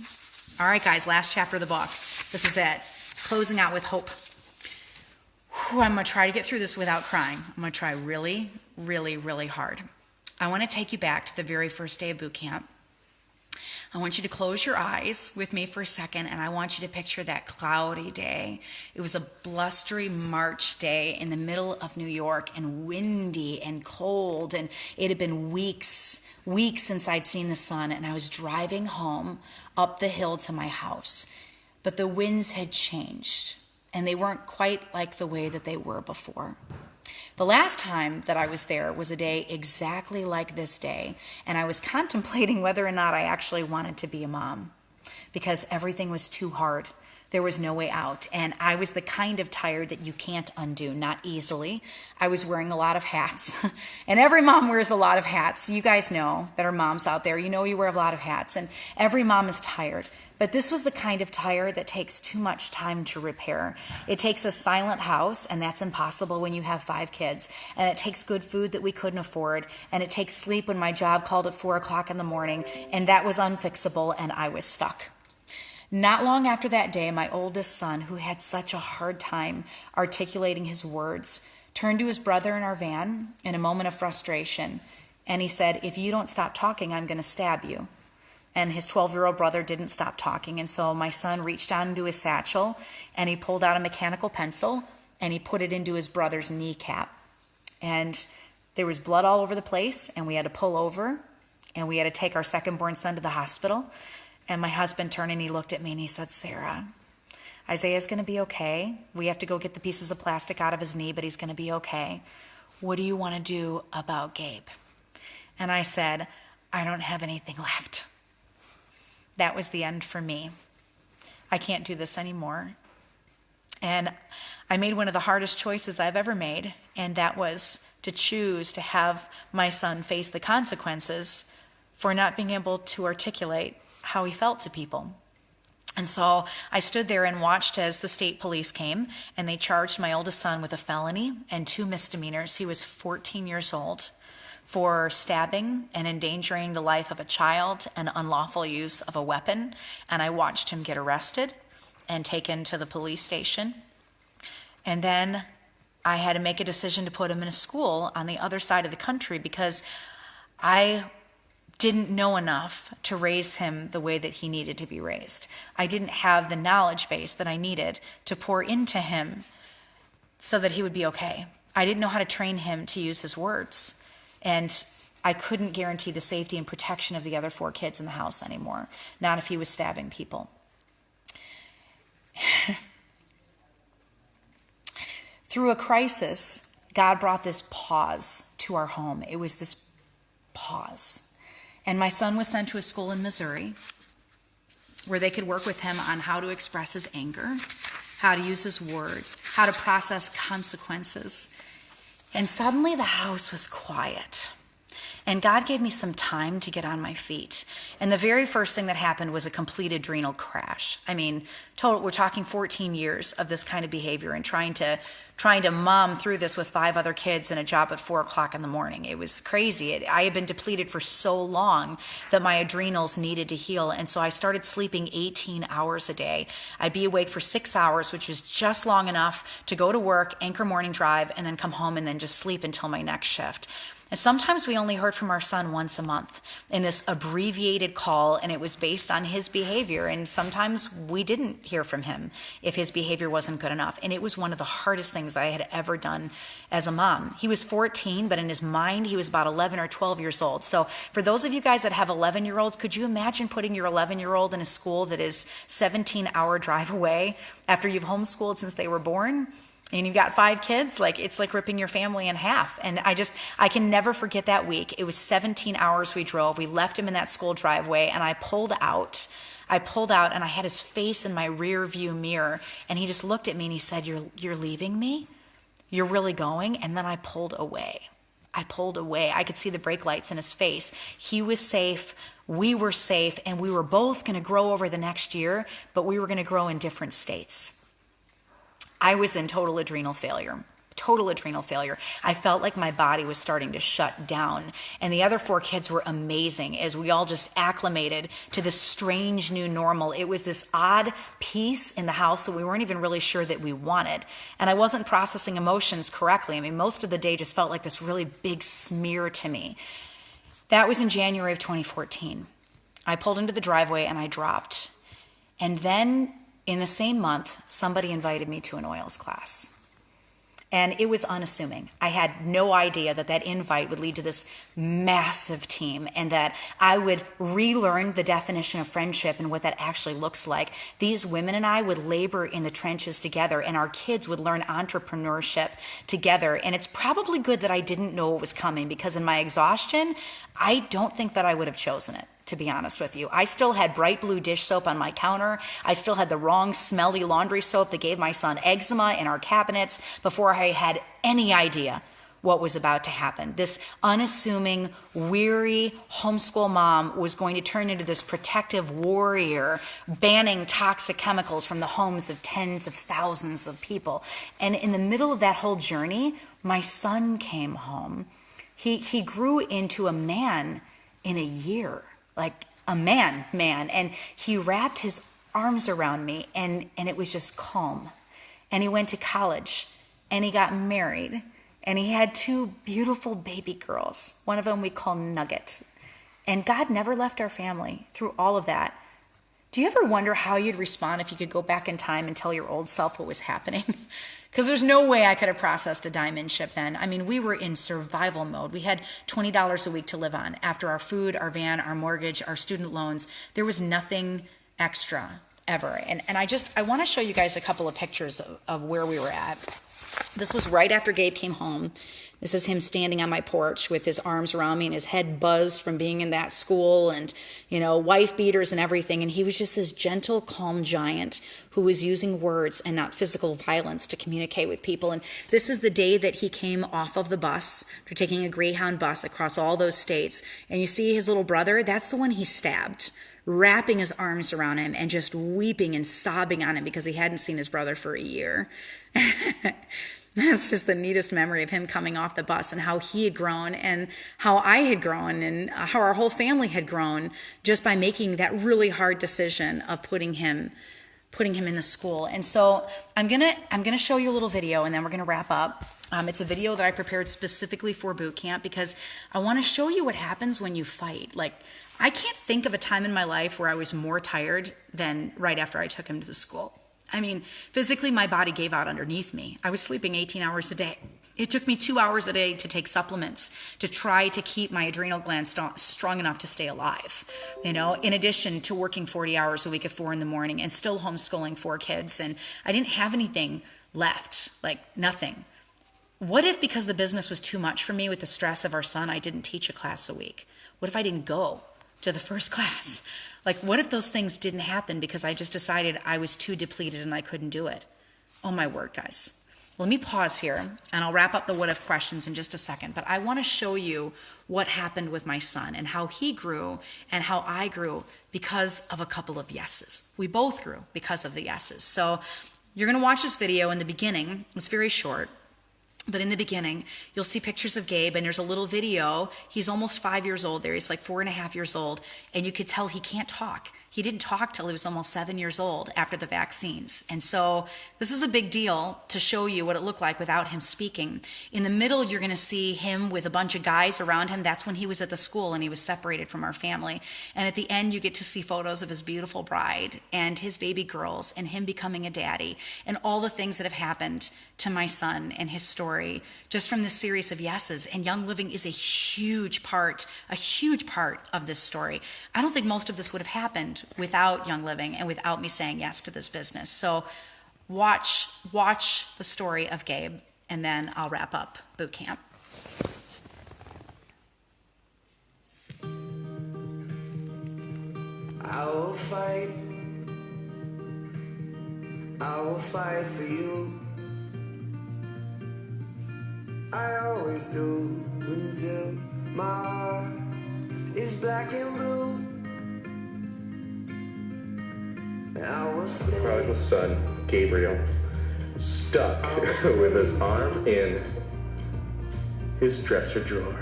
All right, guys, last chapter of the book. This is it. Closing out with hope. I'm going to try to get through this without crying. I'm going to try really, really, really hard. I want to take you back to the very first day of boot camp. I want you to close your eyes with me for a second, and I want you to picture that cloudy day. It was a blustery March day in the middle of New York, and windy and cold, and it had been weeks since I'd seen the sun, and I was driving home up the hill to my house. But the winds had changed, and they weren't quite like the way that they were before. The last time that I was there was a day exactly like this day, and I was contemplating whether or not I actually wanted to be a mom because everything was too hard. There was no way out, and I was the kind of tired that you can't undo, not easily. I was wearing a lot of hats, and every mom wears a lot of hats. You guys know that are moms out there. You know you wear a lot of hats, and every mom is tired. But this was the kind of tired that takes too much time to repair. It takes a silent house, and that's impossible when you have 5 kids. And it takes good food that we couldn't afford, and it takes sleep when my job called at 4 o'clock in the morning, and that was unfixable, and I was stuck. Not long after that day, my oldest son, who had such a hard time articulating his words, turned to his brother in our van in a moment of frustration, and he said, "If you don't stop talking, I'm going to stab you." And his 12-year-old brother didn't stop talking, and so my son reached down into his satchel, and he pulled out a mechanical pencil, and he put it into his brother's kneecap. And there was blood all over the place, and we had to pull over, and we had to take our second-born son to the hospital. And my husband turned and he looked at me and he said, "Sarah, Isaiah's going to be okay. We have to go get the pieces of plastic out of his knee, but he's going to be okay. What do you want to do about Gabe?" And I said, "I don't have anything left." That was the end for me. I can't do this anymore. And I made one of the hardest choices I've ever made, and that was to choose to have my son face the consequences for not being able to articulate how he felt to people. And so I stood there and watched as the state police came, and they charged my oldest son with a felony and 2 misdemeanors. He was 14 years old, for stabbing and endangering the life of a child and unlawful use of a weapon. And I watched him get arrested and taken to the police station. And then I had to make a decision to put him in a school on the other side of the country because I didn't know enough to raise him the way that he needed to be raised. I didn't have the knowledge base that I needed to pour into him so that he would be okay. I didn't know how to train him to use his words. And I couldn't guarantee the safety and protection of the other 4 kids in the house anymore, not if he was stabbing people. Through a crisis, God brought this pause to our home. It was this pause. And my son was sent to a school in Missouri where they could work with him on how to express his anger, how to use his words, how to process consequences. And suddenly the house was quiet. And God gave me some time to get on my feet. And the very first thing that happened was a complete adrenal crash. I mean, total, we're talking 14 years of this kind of behavior and trying to mom through this with 5 other kids and a job at 4 o'clock in the morning. It was crazy. I had been depleted for so long that my adrenals needed to heal. And so I started sleeping 18 hours a day. I'd be awake for 6 hours, which was just long enough to go to work, anchor morning drive, and then come home and then just sleep until my next shift. And sometimes we only heard from our son once a month in this abbreviated call, and it was based on his behavior. And sometimes we didn't hear from him if his behavior wasn't good enough. And it was one of the hardest things that I had ever done as a mom. He was 14, but in his mind, he was about 11 or 12 years old. So for those of you guys that have 11-year-olds, could you imagine putting your 11-year-old in a school that is 17-hour drive away after you've homeschooled since they were born? And you've got 5 kids, it's like ripping your family in half. And I can never forget that week. It was 17 hours we drove. We left him in that school driveway, and I pulled out and I had his face in my rear view mirror. And he just looked at me and he said, you're leaving me? You're really going? And then I pulled away. I could see the brake lights in his face. He was safe. We were safe. And we were both going to grow over the next year, but we were going to grow in different states. I was in total adrenal failure. I felt like my body was starting to shut down. And the other 4 kids were amazing as we all just acclimated to this strange new normal. It was this odd peace in the house that we weren't even really sure that we wanted. And I wasn't processing emotions correctly. I mean, most of the day just felt like this really big smear to me. That was in January of 2014. I pulled into the driveway and I dropped. And then in the same month, somebody invited me to an oils class. And it was unassuming. I had no idea that invite would lead to this massive team and that I would relearn the definition of friendship and what that actually looks like. These women and I would labor in the trenches together, and our kids would learn entrepreneurship together. And it's probably good that I didn't know what was coming, because in my exhaustion, I don't think that I would have chosen it, to be honest with you. I still had bright blue dish soap on my counter. I still had the wrong smelly laundry soap that gave my son eczema in our cabinets before I had any idea what was about to happen. This unassuming, weary homeschool mom was going to turn into this protective warrior, banning toxic chemicals from the homes of tens of thousands of people. And in the middle of that whole journey, my son came home. He grew into a man in a year. Like a man, and he wrapped his arms around me, and it was just calm. And he went to college, and he got married, and he had 2 beautiful baby girls. One of them we call Nugget. And God never left our family through all of that. Do you ever wonder how you'd respond if you could go back in time and tell your old self what was happening? Because there's no way I could have processed a diamond ship then. I mean, we were in survival mode. We had $20 a week to live on. After our food, our van, our mortgage, our student loans, there was nothing extra ever. And I want to show you guys a couple of pictures of where we were at. This was right after Gabe came home. This is him standing on my porch with his arms around me and his head buzzed from being in that school and, wife beaters and everything. And he was just this gentle, calm giant who was using words and not physical violence to communicate with people. And this is the day that he came off of the bus for taking a Greyhound bus across all those states. And you see his little brother, that's the one he stabbed, wrapping his arms around him and just weeping and sobbing on him because he hadn't seen his brother for a year. That's just the neatest memory of him coming off the bus and how he had grown and how I had grown and how our whole family had grown just by making that really hard decision of putting him in the school. And so I'm gonna show you a little video and then we're gonna wrap up. It's a video that I prepared specifically for boot camp because I want to show you what happens when you fight. Like, I can't think of a time in my life where I was more tired than right after I took him to the school. I mean, physically, my body gave out underneath me. I was sleeping 18 hours a day. It took me 2 hours a day to take supplements to try to keep my adrenal glands strong enough to stay alive. In addition to working 40 hours a week at 4 a.m. and still homeschooling 4 kids. And I didn't have anything left, like nothing. What if, because the business was too much for me with the stress of our son, I didn't teach a class a week? What if I didn't go to the first class? Like, what if those things didn't happen because I just decided I was too depleted and I couldn't do it? Oh my word, guys. Let me pause here, and I'll wrap up the what if questions in just a second, but I want to show you what happened with my son and how he grew and how I grew because of a couple of yeses. We both grew because of the yeses. So you're going to watch this video in the beginning. It's very short. But in the beginning, you'll see pictures of Gabe, and there's a little video. He's almost 5 years old there. He's like 4.5 years old, and you could tell he can't talk. He didn't talk till he was almost 7 years old after the vaccines. And so this is a big deal to show you what it looked like without him speaking. In the middle, you're going to see him with a bunch of guys around him. That's when he was at the school and he was separated from our family. And at the end, you get to see photos of his beautiful bride and his baby girls and him becoming a daddy and all the things that have happened to my son and his story just from this series of yeses. And Young Living is a huge part of this story. I don't think most of this would have happened without Young Living and without me saying yes to this business. So watch the story of Gabe, and then I'll wrap up boot camp. I will fight for you. I always do until my heart is black and blue. The prodigal son, Gabriel, stuck with his arm in his dresser drawer.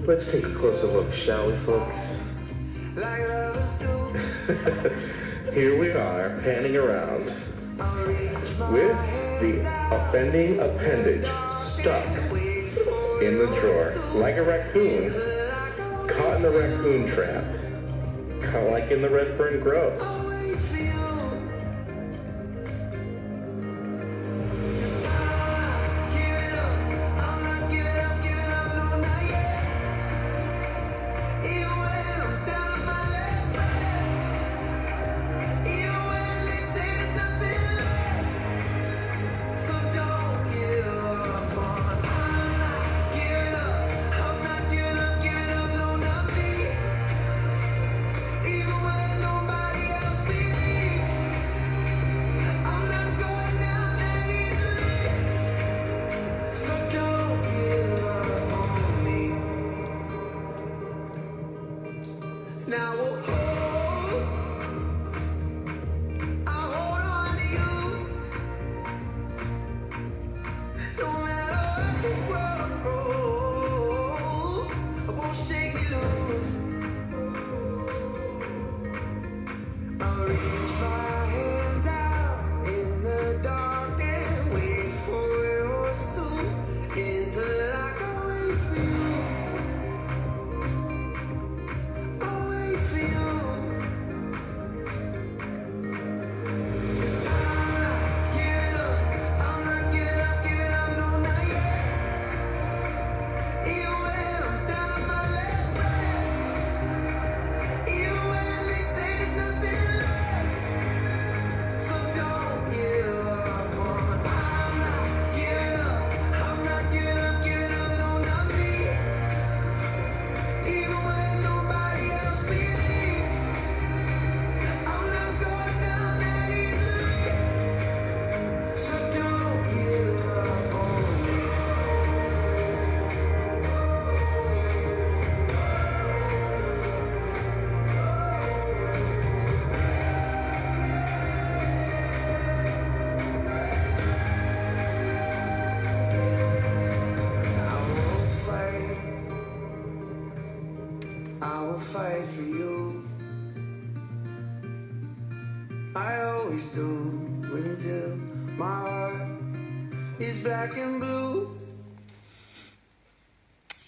Let's take a closer look, shall we, folks? Here we are, panning around, with the offending appendage stuck in the drawer, like a raccoon, caught in the raccoon trap, like in the Redfern Groves.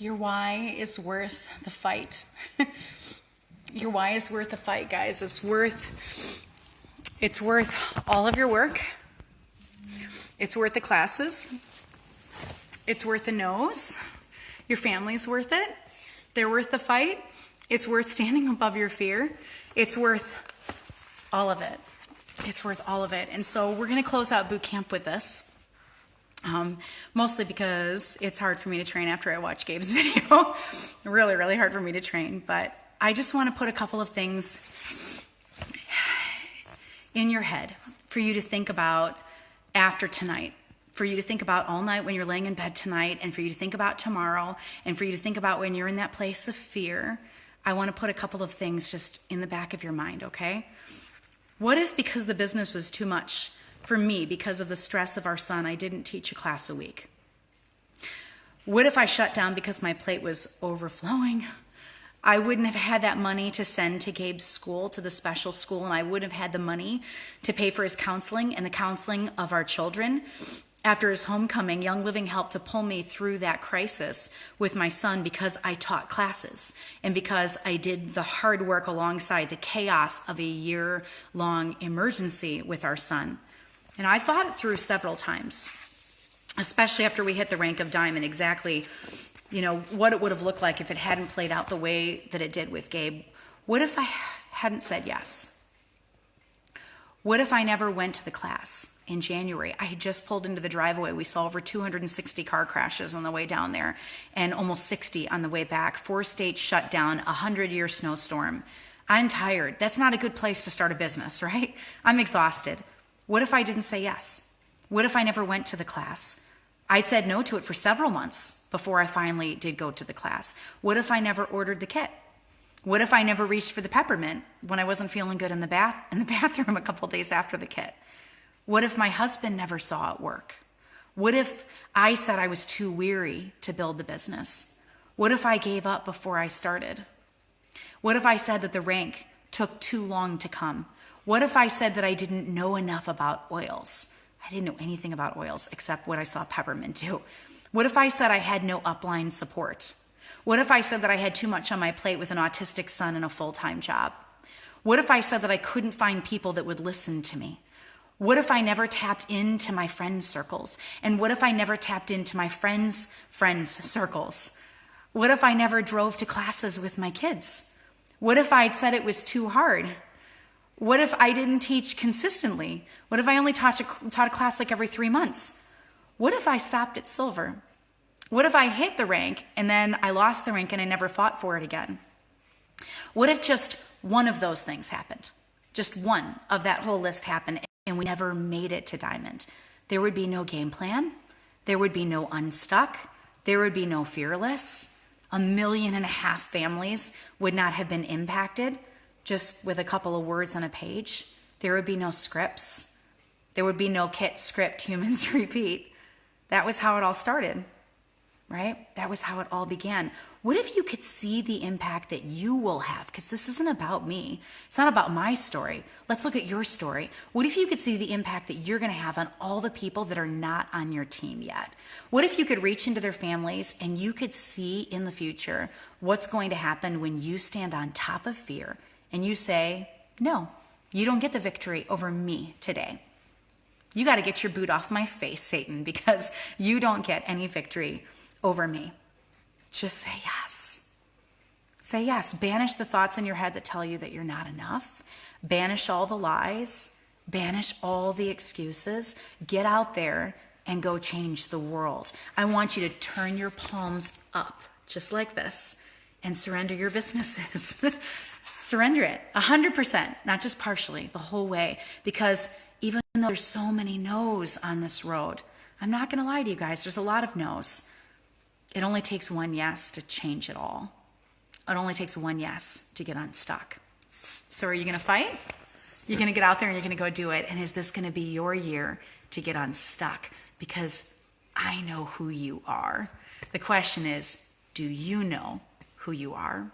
Your why is worth the fight. Your why is worth the fight, guys. It's worth all of your work. It's worth the classes. It's worth the no's. Your family's worth it. They're worth the fight. It's worth standing above your fear. It's worth all of it. It's worth all of it. And so we're going to close out boot camp with this. Mostly because it's hard for me to train after I watch Gabe's video. Really, really hard for me to train. But I just want to put a couple of things in your head for you to think about after tonight, for you to think about all night when you're laying in bed tonight, and for you to think about tomorrow, and for you to think about when you're in that place of fear, I want to put a couple of things just in the back of your mind, okay? What if, because the business was too much for me, because of the stress of our son, I didn't teach a class a week? What if I shut down because my plate was overflowing? I wouldn't have had that money to send to Gabe's school, to the special school, and I wouldn't have had the money to pay for his counseling and the counseling of our children. After his homecoming, Young Living helped to pull me through that crisis with my son because I taught classes and because I did the hard work alongside the chaos of a year-long emergency with our son. And I thought it through several times, especially after we hit the rank of diamond, exactly, what it would have looked like if it hadn't played out the way that it did with Gabe. What if I hadn't said yes? What if I never went to the class in January? I had just pulled into the driveway. We saw over 260 car crashes on the way down there and almost 60 on the way back. 4 states shut down, 100-year snowstorm. I'm tired. That's not a good place to start a business, right? I'm exhausted. What if I didn't say yes? What if I never went to the class? I'd said no to it for several months before I finally did go to the class. What if I never ordered the kit? What if I never reached for the peppermint when I wasn't feeling good in the bathroom a couple days after the kit? What if my husband never saw it work? What if I said I was too weary to build the business? What if I gave up before I started? What if I said that the rank took too long to come? What if I said that I didn't know enough about oils? I didn't know anything about oils except what I saw peppermint do. What if I said I had no upline support? What if I said that I had too much on my plate with an autistic son and a full-time job? What if I said that I couldn't find people that would listen to me? What if I never tapped into my friends' circles? And what if I never tapped into my friends' circles? What if I never drove to classes with my kids? What if I'd said it was too hard? What if I didn't teach consistently? What if I only taught a class like every 3 months? What if I stopped at silver? What if I hit the rank and then I lost the rank and I never fought for it again? What if just one of those things happened? Just one of that whole list happened and we never made it to diamond? There would be no game plan. There would be no Unstuck. There would be no Fearless. 1.5 million families would not have been impacted just with a couple of words on a page. There would be no scripts. There would be no kit, script, humans repeat. That was how it all started, right? That was how it all began. What if you could see the impact that you will have? Because this isn't about me. It's not about my story. Let's look at your story. What if you could see the impact that you're going to have on all the people that are not on your team yet? What if you could reach into their families and you could see in the future what's going to happen when you stand on top of fear and you say, no, you don't get the victory over me today. You got to get your boot off my face, Satan, because you don't get any victory over me. Just say yes. Say yes. Banish the thoughts in your head that tell you that you're not enough. Banish all the lies. Banish all the excuses. Get out there and go change the world. I want you to turn your palms up, just like this, and surrender your businesses. Surrender it 100%, not just partially, the whole way. Because even though there's so many no's on this road, I'm not going to lie to you guys, there's a lot of no's. It only takes one yes to change it all. It only takes one yes to get unstuck. So are you going to fight? You're going to get out there and you're going to go do it. And is this going to be your year to get unstuck? Because I know who you are. The question is, do you know who you are?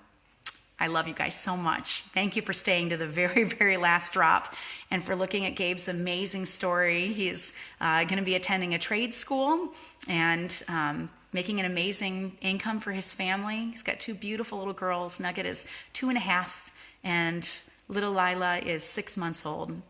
I love you guys so much. Thank you for staying to the very, very last drop and for looking at Gabe's amazing story. He's going to be attending a trade school and making an amazing income for his family. He's got 2 beautiful little girls. Nugget is 2.5 and little Lila is 6 months old.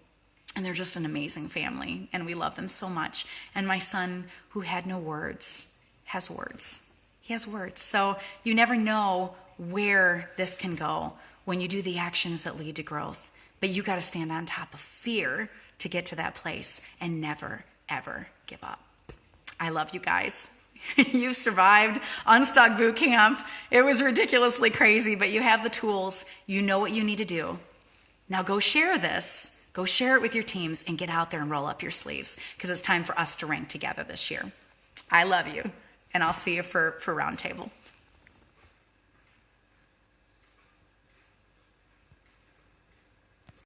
And they're just an amazing family and we love them so much. And my son, who had no words, has words. He has words. So you never know where this can go when you do the actions that lead to growth. But you got to stand on top of fear to get to that place and never, ever give up. I love you guys. You survived Unstuck Boot Camp. It was ridiculously crazy, but you have the tools. You know what you need to do. Now go share this Go share it with your teams and get out there and roll up your sleeves, because it's time for us to rank together this year. I love you, and I'll see you for Roundtable.